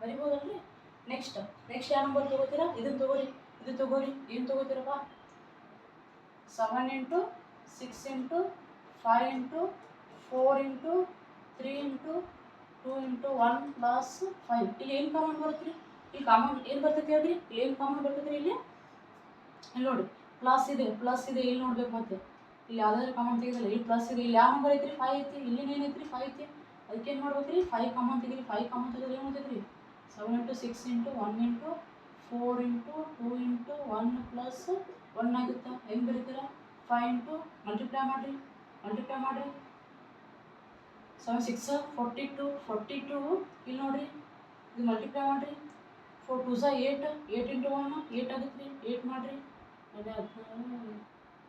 ಬರಿಬೋದಲ್ರಿ? ನೆಕ್ಸ್ಟ್ ಯಾವ ನಂಬರ್ ತೊಗೋತೀರಾ? ಇದನ್ನು ತೊಗೋರಿ, ಏನು ತೊಗೋತೀರಪ್ಪ? 7 into 6 into 5 into 4 into 3 into 2 into 1 plus 5. ಇಲ್ಲಿ ಏನು ಕಾಮನ್ ಬರುತ್ತೆ ರೀ? ಇಲ್ಲಿ ಕಾಮನ್ ಏನು ಬರ್ತೈತಿ ಹೇಳ್ರಿ? ಇಲ್ಲಿ ಏನು ಕಾಮನ್ ಬರ್ತೈತಿ ರೀ? ಇಲ್ಲಿ ನೋಡಿ ಪ್ಲಸ್ ಇದೆ, ಇಲ್ಲಿ ನೋಡ್ಬೇಕು. ಮತ್ತೆ ಇಲ್ಲಿ ಯಾವ್ದಾದ್ರು ಕಾಮನ್ ತೆಗೆದಿಲ್ಲ, ಇಲ್ಲಿ ಪ್ಲಸ್ ಇದೆ. ಇಲ್ಲಿ ಯಾವ ನಂಬರ್ ಐತ್ರಿ? 5 ಐತಿ. ಇಲ್ಲಿ ಏನೈತ್ರಿ? 5 ಐತಿ. ಅದಕ್ಕೆ ಏನು ಮಾಡ್ಬೇಕು ರೀ? 5 ಕಾಮನ್ ತೆಗೀರಿ. 5 ಕಾಮನ್ ತೆಗೆದ್ರೆ ಏನು ಮಾಡ್ತೈತಿ ರೀ? 7 into 6 into 1 into 4 into 2 into 1 plus 1 ಆಗುತ್ತಾ? ಹೆಂಗೆ ಬರೀತೀರಾ? 5 ಇಂಟು ಮಲ್ಟಿಪ್ಲೈ ಮಾಡಿರಿ. 7 6 42. ಇಲ್ಲಿ ನೋಡಿರಿ, ಇದು ಮಲ್ಟಿಪ್ಲೈ ಮಾಡಿರಿ. 4 2 8, 8 ಇಂಟು 1 8 ಆಗುತ್ತೆ ರೀ. 8 ಮಾಡಿರಿ. ಅದೇ 16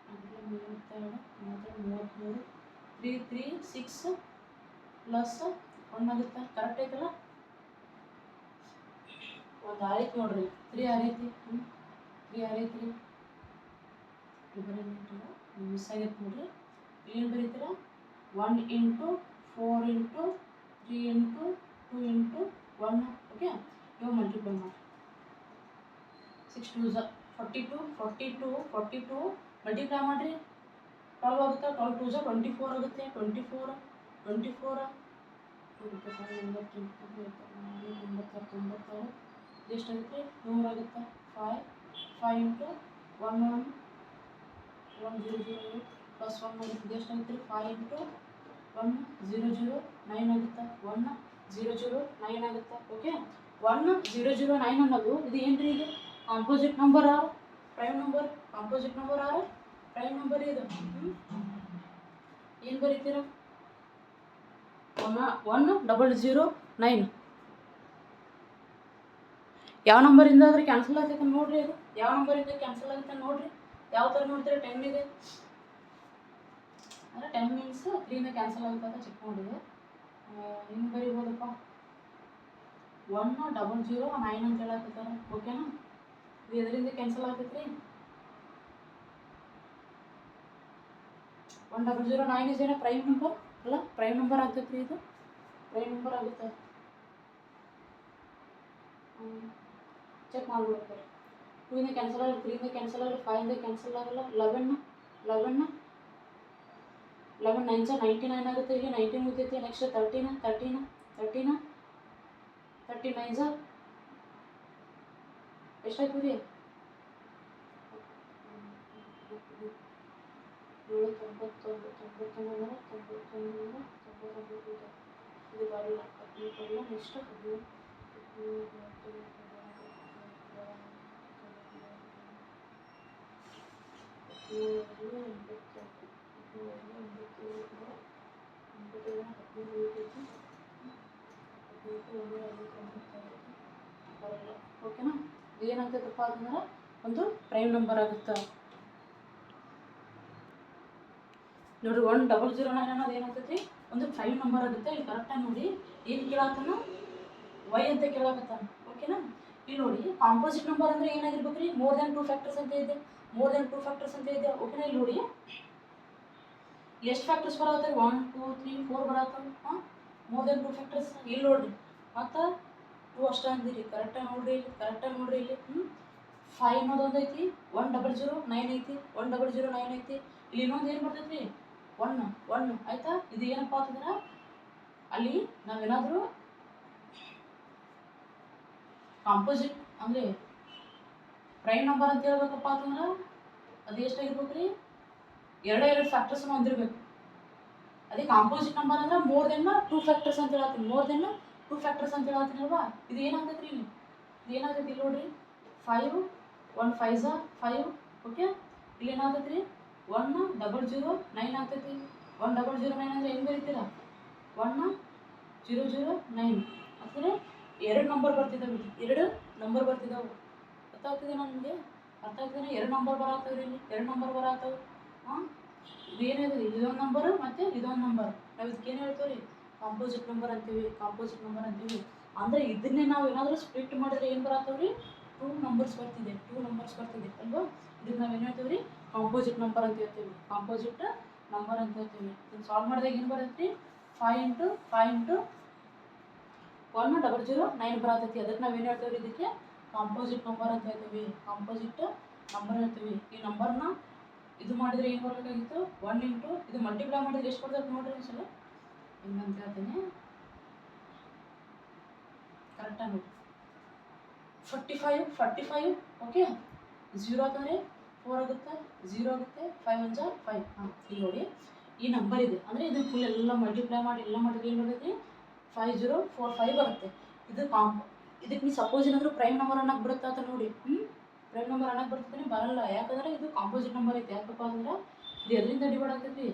32 33 3 3 6 ಪ್ಲಸ್ 1 ಆಗುತ್ತಾ? ಕರೆಕ್ಟ್ ಐತಲ್ಲ? ಒಂದು ಆರೈತಿ ನೋಡ್ರಿ, 3 ಆರೈತಿ. 3 ಆರೈತಿ ರೀ. ಮಿಸ್ ಆಗೈತೆ ನೋಡ್ರಿ. ಏನು ಬರೀತೀರಾ? 1 into 4 into 3 into 2 into 1. Okay, ಇವಾಗ ಮಲ್ಟಿಪ್ಲೈ ಮಾಡಿ. 6 2 42 ಮಲ್ಟಿಪ್ಲೈ ಮಾಡಿರಿ. 12 ಆಗುತ್ತೆ. 12 2 24 ಆಗುತ್ತೆ. 24 ಎಷ್ಟಾಗುತ್ತೆ? 100 ಆಗುತ್ತೆ. 5 ಇಂಟು 1 1 0 0 8 ಪ್ಲಸ್ 1 ಆಗುತ್ತೆ. ಎಷ್ಟಾಗುತ್ತೆ ರೀ? 5 ಇಂಟು 1 0 0 9 ಆಗುತ್ತೆ. 1 0 0 9 ಆಗುತ್ತೆ. ಓಕೆ, 1 0 0 9 ಅನ್ನೋದು ಇದು ಏನು ರೀ? ಇದು composite number or prime number? Composite number or prime number? ಇದು ಏನು ಬರೀತೀರಾ? 1 0 0 9 ಯಾವ ನಂಬರಿಂದ ಆದರೆ ಕ್ಯಾನ್ಸಲ್ ಆಗುತ್ತೆ ನೋಡ್ರಿ. ಅದು ಯಾವ ನಂಬರಿಂದ ಕ್ಯಾನ್ಸಲ್ ಆಗುತ್ತೆ ನೋಡ್ರಿ. ಯಾವ ಥರ ನೋಡ್ತೀರಾ? 10 ಇದೆ ಅಂದರೆ 10 ಮೀನ್ಸ್ 3ನೇ ಕ್ಯಾನ್ಸಲ್ ಆಗುತ್ತೆ ಅಂತ ಚೆಕ್ ಮಾಡಿದೆ. ಹೆಂಗೆ ಬರೀಬೋದಪ್ಪ? 1 0 0 9 ಅಂತ ಹೇಳಕತ್ತಾರೆ. ಓಕೆನಾ? ಇದು ಎದರಿಂದ ಕ್ಯಾನ್ಸಲ್ ಆಗ್ತೈತೆ ರೀ? 1 0 0 9 ಇಸ್ ಏನೋ ಪ್ರೈಮ್ ನಂಬರ್ ಅಲ್ಲ? ಪ್ರೈಮ್ ನಂಬರ್ ಆಗ್ತೈತೆ ರೀ. ಇದು ಪ್ರೈಮ್ ನಂಬರ್ ಆಗುತ್ತೆ. ಚೆಕ್ ಮಾಡ್ಬಿಡುತ್ತೆ. 2ನೇ ಕ್ಯಾನ್ಸಲ್ ಆಗಲ್ಲ, 3ನೇ ಕ್ಯಾನ್ಸಲ್ ಆಗಲ್ಲ, 5ನೇ ಕ್ಯಾನ್ಸಲ್ ಆಗಲ್ಲ. 11 9 99 ಆಗುತ್ತೆ. ಇಲ್ಲಿ 19 ಉಳಿತೈತಿ. ನೆಕ್ಸ್ಟ್ 13 9 ಎಷ್ಟಾಯ್ತು ರೀ? 99 ಇದು ಬರಲ್ಲ. ನೆಕ್ಸ್ಟ್ ಬರಲ್ಲ. ಓಕೆನಾ? ಏನಾಗ್ತೈತಪ್ಪ ಅಂತಂದ್ರೆ ಒಂದು ಪ್ರೈಮ್ ನಂಬರ್ ಆಗುತ್ತೆ ನೋಡ್ರಿ. 1 0 0 9 ಅನ್ನೋದು ಏನಾಗ್ತೈತಿ? ಒಂದು ಪ್ರೈಮ್ ನಂಬರ್ ಆಗುತ್ತೆ. ಇಲ್ಲಿ ಕರೆಕ್ಟಾಗಿ ನೋಡಿ. ಏನು ಕೇಳಾಕತ್ತಾನ? ವೈ ಅಂತ ಕೇಳಾಕತ್ತಾನ. ಓಕೆನಾ? ಇಲ್ಲಿ ನೋಡಿ, ಕಾಂಪೋಸಿಟ್ ನಂಬರ್ ಅಂದರೆ ಏನಾಗಿರ್ಬೇಕು ರೀ? ಮೋರ್ ದೆನ್ 2 ಫ್ಯಾಕ್ಟರ್ಸ್ ಅಂತ ಇದೆ. ಓಕೆನಾ? ಇಲ್ಲಿ ನೋಡಿ ಎಷ್ಟು ಫ್ಯಾಕ್ಟರ್ಸ್ ಬರತ್ತವೆ? 1 2 3 4 ಬರತ್ತವೆ. More than 2 factors. ಇಲ್ಲಿ ನೋಡ್ರಿ, ಮತ್ತು 2 ಅಷ್ಟೇ ಅಂದಿರಿ. ಕರೆಕ್ಟಾಗಿ ನೋಡ್ರಿ ಇಲ್ಲಿ. 5 ಅನ್ನೋದು ಒಂದು ಐತಿ. 1 0 0 9 ಐತಿ. 1 0 0 9 ಐತಿ. ಇಲ್ಲಿ ಇನ್ನೊಂದು ಏನು ಬರ್ತೈತಿ? 1 ಆಯ್ತಾ? ಇದು ಏನಪ್ಪ ಅಂತಂದ್ರೆ ಅಲ್ಲಿ ನಾವೇನಾದರೂ ಕಾಂಪೋಸಿಟ್ ಅಂದರೆ ಪ್ರೈಮ್ ನಂಬರ್ ಅಂತ ಹೇಳ್ಬೇಕಪ್ಪ ಅಂತಂದ್ರೆ ಅದು ಎಷ್ಟಾಗಿರ್ಬೇಕು ರೀ? 2 ಫ್ಯಾಕ್ಟರ್ಸ್ನ ಹೊಂದಿರಬೇಕು. ಅದೇ ಕಾಂಪೋಸಿಟ್ ನಂಬರ್ ಅಂದ್ರೆ ಮೋರ್ ದೆನ್ 2 ಫ್ಯಾಕ್ಟರ್ಸ್ ಅಂತ ಹೇಳತ್ತೀನಿ. ಅಲ್ವಾ? ಇದು ಏನಾಗ್ತೈತೆ ರೀ? ಇಲ್ಲಿ ನೋಡ್ರಿ, 5 1 5 5. ಓಕೆ, ಇಲ್ಲಿ ಏನಾಗ್ತೈತೆ ರೀ? 1 0 0 9 ಆಗ್ತೈತಿ. 1 0 0 9 ಅಂದರೆ ಹೆಂಗೆ ಬರೀತೀರಾ? 1 0 0 9 ಅಂದರೆ 2 ನಂಬರ್ ಬರ್ತಿದ್ದಾವೆ. ಅರ್ಥ ಆಗ್ತಿದೆ ನಿಮಗೆ? 2 ನಂಬರ್ ಬರತ್ತವ್ರಿ. ಇಲ್ಲಿ 2 ನಂಬರ್ ಬರತ್ತವೆ. ಇದು ಏನಿದೆ? ಇದೊಂದು ನಂಬರು ಮತ್ತು ಇದೊಂದು ನಂಬರ್. ನಾವು ಇದಕ್ಕೇನು ಹೇಳ್ತೀವಿ ರೀ? ಕಾಂಪೋಸಿಟ್ ನಂಬರ್ ಅಂತೀವಿ. ಅಂದರೆ ಇದನ್ನೇ ನಾವು ಏನಾದರೂ ಸ್ಪ್ಲಿಟ್ ಮಾಡಿದ್ರೆ ಏನು ಬರತ್ತವ್ರಿ, 2 ನಂಬರ್ಸ್ ಬರ್ತಿದೆ ಅಲ್ವಾ. ಇದಕ್ಕೆ ನಾವು ಏನು ಹೇಳ್ತೀವಿ ರೀ, ಕಾಂಪೋಸಿಟ್ ನಂಬರ್ ಅಂತ ಹೇಳ್ತೀವಿ, ಕಾಂಪೋಸಿಟ್ ನಂಬರ್ ಅಂತ ಹೇಳ್ತೀವಿ. ಇದನ್ನು ಸಾಲ್ವ್ ಮಾಡಿದಾಗ ಏನು ಬರುತ್ತೆ, 5 × 5 × 1 009 ಬರತೈತಿ. ಅದಕ್ಕೆ ನಾವು ಏನು ಹೇಳ್ತೀವಿ, ಇದಕ್ಕೆ ಕಾಂಪೋಸಿಟ್ ನಂಬರ್ ಅಂತ ಹೇಳ್ತೀವಿ, ಕಾಂಪೋಸಿಟ್ ನಂಬರ್ ಹೇಳ್ತೀವಿ. ಈ ನಂಬರ್ನ ಇದು ಮಾಡಿದರೆ ಏನು ಬರಬೇಕಾಗಿತ್ತು, 1 × ಇದು ಮಲ್ಟಿಪ್ಲೈ ಮಾಡಿದ್ರೆ ಎಷ್ಟು ಬರ್ತದೆ ನೋಡ್ರಿ ಒಂದ್ಸಲ, ಹಿಂಗಂತ ಹೇಳ್ತೀನಿ ಕರೆಕ್ಟಾಗಿ ನೋಡಿ. 45 ಓಕೆ. 0 ಅಂತಂದರೆ 4 ಆಗುತ್ತೆ, 0 ಆಗುತ್ತೆ, 5 1 5. ಹಾಂ, ಇಲ್ಲಿ ನೋಡಿ ಈ ನಂಬರ್ ಇದೆ ಅಂದರೆ ಇದು ಫುಲ್ ಎಲ್ಲ ಮಲ್ಟಿಪ್ಲೈ ಮಾಡಿ ಎಲ್ಲ ಮಾಡಿದ್ರೆ ಏನು ಬರ್ತೈತಿ, 5045 ಬರುತ್ತೆ. ಇದು ಇದಕ್ಕೆ ನೀವು ಸಪೋಸ್ ಏನಾದರೂ ಪ್ರೈಮ್ ನಂಬರ್ ಅನ್ನಕ್ಕೆ ಬರುತ್ತಾ ಅಂತ ನೋಡಿ. ಪ್ರೈಮ್ ನಂಬರ್ ಅನ್ನಕ್ಕೆ ಬರ್ತದೆ ಬರಲ್ಲ, ಯಾಕಂದರೆ ಇದು ಕಾಂಪೋಸಿಟ್ ನಂಬರ್ ಐತೆ. ಯಾಕಪ್ಪ ಅಂದ್ರೆ ಇದು ಎದರಿಂದ ಡಿವೈಡ್ ಆಗ್ತೈತಿ,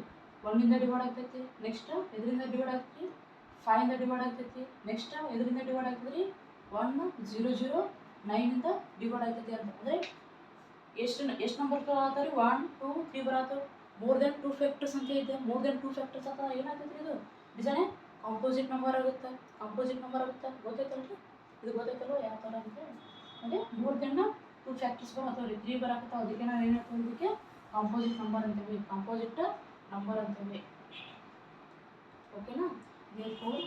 1 ಡಿವೈಡ್ ಆಗ್ತೈತಿ, ನೆಕ್ಸ್ಟ್ ಎದರಿಂದ ಡಿವೈಡ್ ಆಗ್ತೈತಿ, 5 ಡಿವೈಡ್ ಆಗ್ತೈತಿ, ನೆಕ್ಸ್ಟ್ ಎದರಿಂದ ಡಿವೈಡ್ ಆಗ್ತೈತಿ, 1009 ಡಿವೈಡ್ ಆಗ್ತೈತಿ ಅಂತ. ಅಂದರೆ ಎಷ್ಟು ನಂಬರ್ ಬರತ್ತವ್ರಿ, 1 2 3 ಬರತ್ತವೆ. ಮೋರ್ ದೆನ್ 2 ಫ್ಯಾಕ್ಟರ್ಸ್ ಅಂತ ಇದೆ, ಮೋರ್ ದೆನ್ 2 ಫ್ಯಾಕ್ಟರ್ಸ್ ಅಂತ ಏನಾಗ್ತೈತಿ, ಇದು ನಿಜಾನೇ ಕಾಂಪೋಸಿಟ್ ನಂಬರ್ ಆಗುತ್ತೆ, ಗೊತ್ತೈತಲ್ರಿ, ಇದು ಗೊತ್ತೈತಲ್ವ ಯಾವ ಥರ ಅಂದರೆ. ಅಂದರೆ ಮೋರ್ ದೆನ್ 2 ಫ್ಯಾಕ್ಟರ್ಸ್ ಬರತ್ತವ್ರಿ, 3 ಬರಕತ್ತಾವ. ಅದಕ್ಕೆ ನಾವು ಏನು ಹೇಳ್ತೀವಿ, ಇದಕ್ಕೆ ಕಾಂಪೋಸಿಟ್ ನಂಬರ್ ಅಂತೀವಿ, ಕಾಂಪೋಸಿಟ್ ನಂಬರ್ ಅಂತೀವಿ. ಓಕೆನಾ. therefore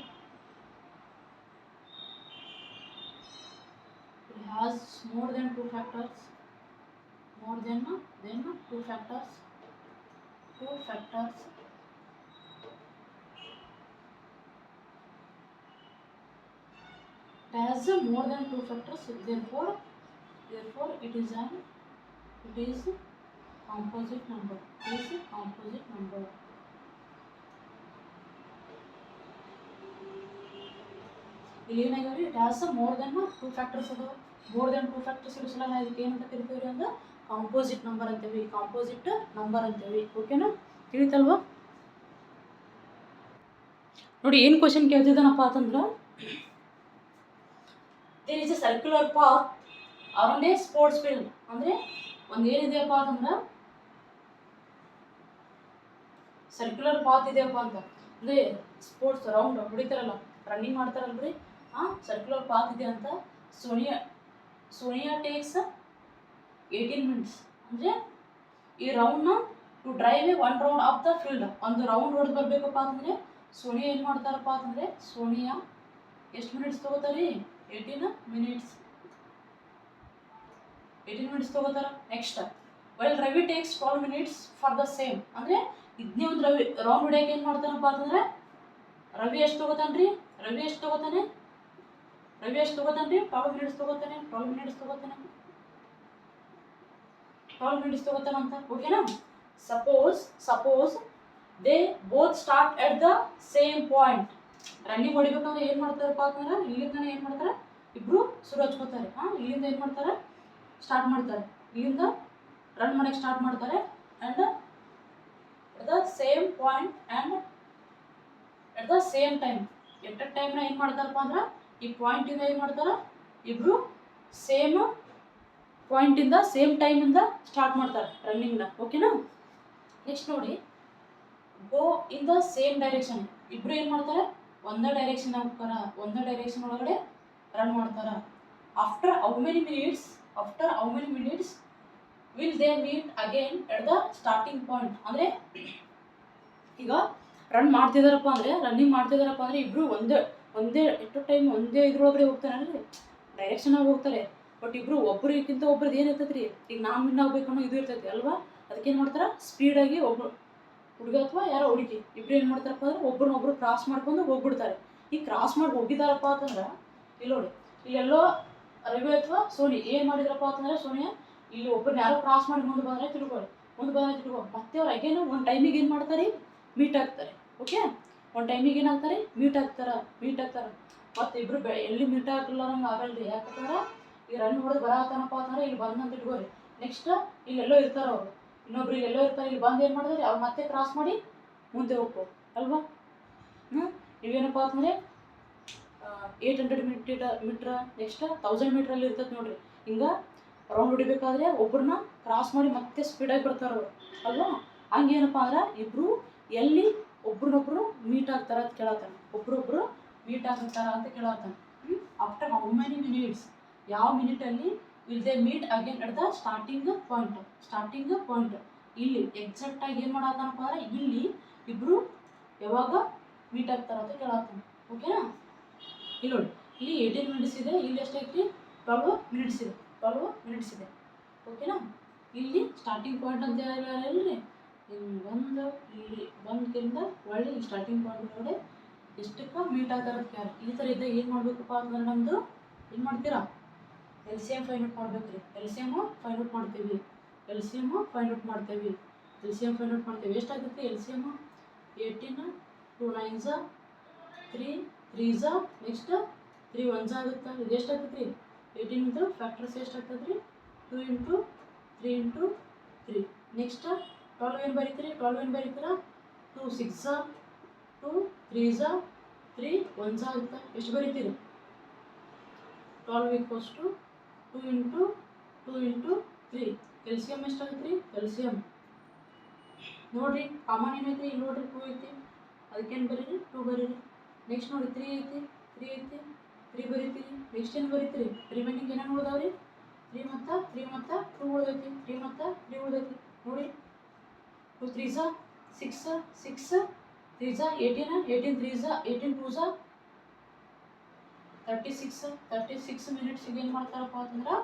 it has more than 2 factors, more than 2 factors. It has more than 2 factors, therefore it is composite number. ಇಲ್ಲಿ ಏನಾಗ್ಯಾವ್ರಿ, it has more than 2 factors ಅದಾವ. ಮೋರ್ ದೆನ್ 2 ಫ್ಯಾಕ್ಟರ್ಸ್ ಇರೋ ಸಲ ನಾವು ಇದಕ್ಕೆ ಏನಂತ ಕರಿತೀವಿ ಅಂದ್ರೆ ಕಾಂಪೋಸಿಟ್ ನಂಬರ್ ಅಂತೀವಿ, ಓಕೆನಾ. ತಿಳಿತಲ್ವಾ. ನೋಡಿ ಏನು ಕ್ವಶನ್ ಕೇಳ್ತಿದ್ದಾನಪ್ಪ ಅಂತಂದ್ರೆ, there is a circular path around a sports field. ಅಂದರೆ ಒಂದು ಏನಿದೆಯಪ್ಪ ಅಂತಂದ್ರೆ ಸರ್ಕ್ಯುಲರ್ ಪಾತ್ ಇದೆಯಪ್ಪ ಅಂತ, ಅಂದರೆ ಸ್ಪೋರ್ಟ್ಸ್ ರೌಂಡ್ ಹೊಡಿತಾರಲ್ಲ, ರನ್ನಿಂಗ್ ಮಾಡ್ತಾರಲ್ರಿ, ಸರ್ಕ್ಯುಲರ್ ಪಾತ್ ಇದೆ ಅಂತ. Sonia takes 18 minutes. ಅಂದರೆ ಈ ರೌಂಡ್ನ to drive 1 round of the field, ಒಂದು ರೌಂಡ್ ಹೊಡೆದು ಬರಬೇಕಪ್ಪ ಅಂತಂದರೆ ಸೋನಿಯಾ ಏನು ಮಾಡ್ತಾರಪ್ಪ ಅಂತಂದರೆ, ಸೋನಿಯಾ ಎಷ್ಟು ಮಿನಿಟ್ಸ್ ತೊಗೋತಾರೆ, 18 minutes ತೊಗೋತಾರೆ. Next while Ravi takes 12 minutes for the same. ಅಂದರೆ ಇದನ್ನೇ ಒಂದು ರೌಂಡ್ ಹೊಡಿಯೋಕೆ ಏನು ಮಾಡ್ತಾನಪ್ಪ ಅಂತಂದರೆ ರವಿ ಎಷ್ಟು ತೊಗೋತಾನೆ, 12 minutes ತೊಗೋತಾನೆ ಅಂತ. ಓಕೆನಾ. Suppose they both start at the same point. Running ಹೊಡಿಬೇಕಂದ್ರೆ ಏನು ಮಾಡ್ತಾರಪ್ಪ ಅಂತಂದ್ರೆ ಇಲ್ಲಿಂದ ಏನು ಮಾಡ್ತಾರೆ, ಇಬ್ಬರು ಶುರು ಹಚ್ಕೋತಾರೆ. ಇಲ್ಲಿಂದ ಏನು ಮಾಡ್ತಾರೆ, ಸ್ಟಾರ್ಟ್ ಮಾಡ್ತಾರೆ, ಇಲ್ಲಿಂದ ರನ್ ಮಾಡೋಕ್ಕೆ ಸ್ಟಾರ್ಟ್ ಮಾಡ್ತಾರೆ. And at the same point and at the same time, at a ಟೈಮ್ನ ಏನು ಮಾಡ್ತಾರಪ್ಪ ಅಂದ್ರೆ ಈ ಪಾಯಿಂಟಿಂದ ಏನು ಮಾಡ್ತಾರೆ, ಇಬ್ಬರು ಸೇಮ್ ಪಾಯಿಂಟಿಂದ ಸೇಮ್ ಟೈಮಿಂದ ಸ್ಟಾರ್ಟ್ ಮಾಡ್ತಾರೆ ರನ್ನಿಂಗ್ನ. ಓಕೆನಾ. ನೆಕ್ಸ್ಟ್ ನೋಡಿ, go in the same direction. ಇಬ್ಬರು ಏನು ಮಾಡ್ತಾರೆ, ಒಂದೇ ಡೈರೆಕ್ಷನ್ ಹೋಗ್ತಾರೆ, ಒಂದೇ ಡೈರೆಕ್ಷನ್ ಒಳಗಡೆ ರನ್ ಮಾಡ್ತಾರೆ. After how many minutes will they meet again at the starting point. ಅಂದರೆ ಈಗ ರನ್ನಿಂಗ್ ಮಾಡ್ತಿದಾರಪ್ಪ ಅಂದರೆ ಇಬ್ಬರು ಒಂದೇ ಎಟ್ ಟೈಮ್ ಒಂದೇ ಇದ್ರೊಳಗಡೆ ಹೋಗ್ತಾರೆ, ಅಂದರೆ ಡೈರೆಕ್ಷನಾಗಿ ಹೋಗ್ತಾರೆ. ಬಟ್ ಇಬ್ಬರು ಒಬ್ಬರಿಗಿಂತ ಒಬ್ರದ್ದು ಏನು ಇರ್ತೈತೆ ರೀ, ಈಗ ನಾನು ವಿನ್ ಆಗ್ಬೇಕು ಅನ್ನೋ ಇದು ಇರ್ತೈತಿ ಅಲ್ವಾ. ಅದಕ್ಕೇನು ಮಾಡ್ತಾರೆ, ಸ್ಪೀಡಾಗಿ ಒಬ್ಬರು ಹುಡುಗ ಅಥವಾ ಯಾರೋ ಹುಡುಗಿ ಇಬ್ರು ಏನು ಮಾಡ್ತಾರಪ್ಪ ಅಂದ್ರೆ ಒಬ್ರನ್ನೊಬ್ರು ಕ್ರಾಸ್ ಮಾಡ್ಕೊಂಡು ಹೋಗ್ಬಿಡ್ತಾರೆ. ಈ ಕ್ರಾಸ್ ಮಾಡಿ ಹೋಗಿದ್ದಾರಪ್ಪ ಅಂತಂದ್ರೆ ಇಲ್ಲಿ ನೋಡಿ, ಇಲ್ಲೆಲ್ಲೋ ರವಿ ಅಥವಾ ಸೋನಿ ಏನು ಮಾಡಿದ್ರಪ್ಪ ಅಂತಂದ್ರೆ, ಸೋನಿಯಾ ಇಲ್ಲಿ ಒಬ್ಬರನ್ನ ಯಾರೋ ಕ್ರಾಸ್ ಮಾಡಿ ಮುಂದೆ ಬಂದರೆ ತಿಳ್ಕೊ, ಮತ್ತೆ ಅವ್ರು ಅಗೇನು ಒಂದು ಟೈಮಿಗೆ ಏನು ಮಾಡ್ತಾರೆ, ಮೀಟ್ ಆಗ್ತಾರೆ. ಓಕೆ, ಒಂದು ಟೈಮಿಗೆ ಏನಾಗ್ತಾರೆ, ಮೀಟ್ ಆಗ್ತಾರೆ. ಮತ್ತು ಇಬ್ಬರು ಎಲ್ಲಿ ಮೀಟ್ ಆಗಿಲ್ಲ ನಂಗೆ ಆಗಲ್ರಿ. ಯಾಕಂದ್ರೆ ಈ ರನ್ ಹೊಡೆದು ಬರತ್ತಾನಪ್ಪ ಅಂತಂದ್ರೆ ಇಲ್ಲಿ ಬಂದಂತ ಇಟ್ಕೋರಿ. ನೆಕ್ಸ್ಟ್ ಇಲ್ಲೆಲ್ಲೋ ಇರ್ತಾರೆ ಅವರು, ಇನ್ನೊಬ್ರು ಇಲ್ಲೆಲ್ಲೋ ಇರ್ತಾರೆ, ಇಲ್ಲಿ ಬಂದು ಏನು ಮಾಡಿದ್ರೆ ಅವ್ರು ಮತ್ತೆ ಕ್ರಾಸ್ ಮಾಡಿ ಮುಂದೆ ಹೋಗ್ಬೋದು ಅಲ್ವಾ. ನೀವೇನಪ್ಪ ಅಂತಂದರೆ 800 ಮೀಟ್ರ್ ನೆಕ್ಸ್ಟ್ 1000 ಮೀಟ್ರಲ್ಲಿ ಇರ್ತದೆ ನೋಡ್ರಿ. ಹಿಂಗೆ ರೌಂಡ್ ಹೊಡಿಬೇಕಾದ್ರೆ ಒಬ್ಬರನ್ನ ಕ್ರಾಸ್ ಮಾಡಿ ಮತ್ತೆ ಸ್ಪೀಡಾಗಿ ಬರ್ತಾರೆ ಅವರು ಅಲ್ವಾ. ಹಂಗೇನಪ್ಪ ಅಂದ್ರೆ ಇಬ್ಬರು ಎಲ್ಲಿ ಒಬ್ರನ್ನೊಬ್ರು ಮೀಟ್ ಆಗ್ತಾರ ಅಂತ ಕೇಳತ್ತಾನೆ, ಒಬ್ರೊಬ್ರು ಮೀಟ್ ಆಗ್ತಾರ ಅಂತ ಕೇಳತ್ತಾನೆ. ಆಫ್ಟರ್ ಹೌ ಮೆನಿ ಮಿನಿಟ್ಸ್, ಯಾವ ಮಿನಿಟಲ್ಲಿ will they meet again at the starting point. ಇಲ್ಲಿ ಎಕ್ಸಾಕ್ಟಾಗಿ ಏನು ಮಾಡತ್ತಾನಪ್ಪ ಅಂದ್ರೆ ಇಲ್ಲಿ ಇಬ್ಬರು ಯಾವಾಗ ಮೀಟ್ ಆಗ್ತಾರ ಅಂತ ಕೇಳತ್ತಾನ. ಓಕೆನಾ? ಇಲ್ಲಿ ನೋಡಿ, ಇಲ್ಲಿ 18 ಮಿನಿಟ್ಸ್ ಇದೆ, ಇಲ್ಲಿ ಎಷ್ಟೈತಿ 12 ಮಿನಿಟ್ಸ್ ಇದೆ. ಓಕೆನಾ? ಇಲ್ಲಿ ಸ್ಟಾರ್ಟಿಂಗ್ ಪಾಯಿಂಟ್ ಅಂತ ಹೇಳಿರಿ, ಇಲ್ಲಿ ಬಂದ್ಕಿಂತ ಒಳ್ಳೆ ಈ ಸ್ಟಾರ್ಟಿಂಗ್ ಪಾಯಿಂಟ್ ಒಳಗಡೆ ಎಷ್ಟಕ್ಕೆ ಮೀಟ್ ಆಗ್ತಾರ ಅಂತ ಕೇಳಿ. ಈ ಥರ ಇದ್ದಾಗ ಏನು ಮಾಡಬೇಕಪ್ಪ ಅಂದ್ರೆ ನಮ್ಮದು ಏನು ಮಾಡ್ತೀರಾ, LCM ಫೈಂಡ್ ಔಟ್ ಮಾಡ್ಬೇಕು ರೀ. LCM ಫೈಂಡ್ ಔಟ್ ಮಾಡ್ತೀವಿ. ಎಷ್ಟಾಗುತ್ತೆ LCM? 18 2 9s 3 3s next 3 1s ಆಗುತ್ತೆ. ಇದು ಎಷ್ಟಾಗ್ತದೆ ರೀ? 18 ಫ್ಯಾಕ್ಟರ್ಸ್ ಎಷ್ಟಾಗ್ತದೆ ರೀ? 2 × 3 × 3. ನೆಕ್ಸ್ಟ್ 12 ಏನು ಬರೀತೀರಾ? 2 6s 2 3s 3 1s ಆಗುತ್ತೆ. ಎಷ್ಟು ಬರೀತೀರಿ? 12 = 2 × 3. LCM ಎಷ್ಟಾಗುತ್ತೆ ರೀ? LCM ನೋಡಿರಿ, ಕಾಮನ್ ಏನೈತಿ ಇಲ್ಲಿ ನೋಡಿರಿ, 2 ಐತಿ, ಅದಕ್ಕೇನು ಬರೀರಿ? 2 ಬರೀರಿ. ನೆಕ್ಸ್ಟ್ ನೋಡಿ 3 ಐತಿ, 3 ಬರೀತೀರಿ. ನೆಕ್ಸ್ಟ್ ಏನು ಬರೀತೀರಿ? ರಿಮೈನಿಂಗ್ ಏನೇನು ಉಳ್ದಾವ್ರಿ? 3 ಮತ್ತು 2 ಉಳ್ದೈತಿ. ನೋಡಿ 2 3s 6 6 3s 18 18 3s 18 2s 36 ಮಿನಿಟ್ಸಿಗೆ ಏನು ಮಾಡ್ತಾರಪ್ಪ ಅಂತಂದ್ರೆ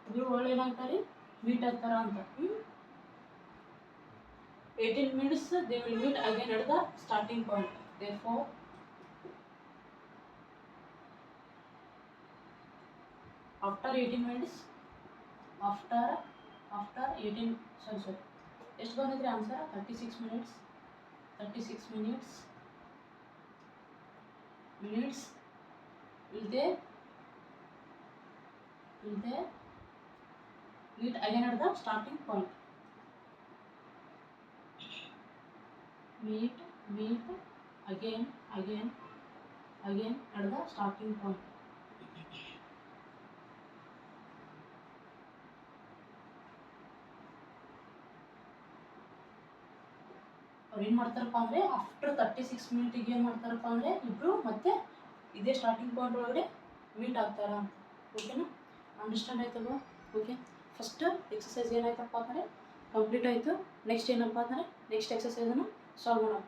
ಇಬ್ಬರು ಒಳ್ಳೆ ಏನಾಗ್ತಾರೆ ಮೀಟ್ ಆಗ್ತಾರ ಅಂತ. 18 minutes they will meet again at the starting point. Therefore, after 18 minutes, after 18 sorry ಎಷ್ಟು ಬಂದಿದ್ರಿ answer? 36 minutes will they meet again at the starting point. Meet again at the starting point. ಅವ್ರು ಏನು ಮಾಡ್ತಾರಪ್ಪ ಅಂದರೆ after 36 ಮಿನಿಟಿಗೆ ಏನು ಮಾಡ್ತಾರಪ್ಪ ಅಂದರೆ ಇಬ್ಬರು ಮತ್ತೆ ಇದೇ ಸ್ಟಾರ್ಟಿಂಗ್ ಪಾಯಿಂಟ್ ಒಳಗಡೆ ಮೀಟ್ ಆಗ್ತಾರ ಅಂತ. ಓಕೆನಾ? ಅಂಡರ್ಸ್ಟ್ಯಾಂಡ್ ಆಯ್ತಲ್ವ? ಓಕೆ, ಫಸ್ಟ್ ಎಕ್ಸಸೈಸ್ ಏನಾಯ್ತಪ್ಪ ಅಂದರೆ ಕಂಪ್ಲೀಟ್ ಆಯಿತು. ನೆಕ್ಸ್ಟ್ ಏನಪ್ಪ ಅಂದರೆ ನೆಕ್ಸ್ಟ್ ಎಕ್ಸಸೈಸನ್ನು ಸಾಲ್ವ್ ಮಾಡೋಣ.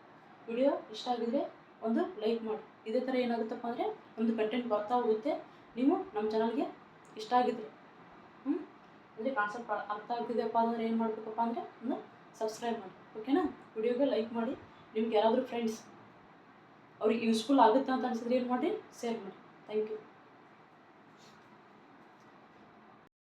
ವಿಡಿಯೋ ಇಷ್ಟ ಆಗಿದ್ರೆ ಒಂದು ಲೈಕ್ ಮಾಡಿ. ಇದೇ ಥರ ಏನಾಗುತ್ತಪ್ಪ ಅಂದರೆ ಒಂದು ಕಂಟೆಂಟ್ ಬರ್ತಾ ಹೋಗುತ್ತೆ. ನೀವು ನಮ್ಮ ಚಾನಲ್ಗೆ ಇಷ್ಟ ಆಗಿದ್ರೆ ಅಂದರೆ ಕಾನ್ಸೆಪ್ಟ್ ಅರ್ಥ ಆಗ್ತಿದೆಯಪ್ಪ ಅಂದರೆ ಏನು ಮಾಡಬೇಕಪ್ಪ ಅಂದರೆ ಒಂದು ಸಬ್ಸ್ಕ್ರೈಬ್ ಮಾಡಿ. ಓಕೆನಾ? ವಿಡಿಯೋಗೆ ಲೈಕ್ ಮಾಡಿ. ನಿಮ್ಗೆ ಯಾರಾದರೂ ಫ್ರೆಂಡ್ಸ್ ಅವ್ರಿಗೆ ಯೂಸ್ಫುಲ್ ಆಗುತ್ತೆ ಅಂತ ಅನಿಸಿದ್ರೆ ಏನು ಮಾಡಿ, ಶೇರ್ ಮಾಡಿ. Thank you.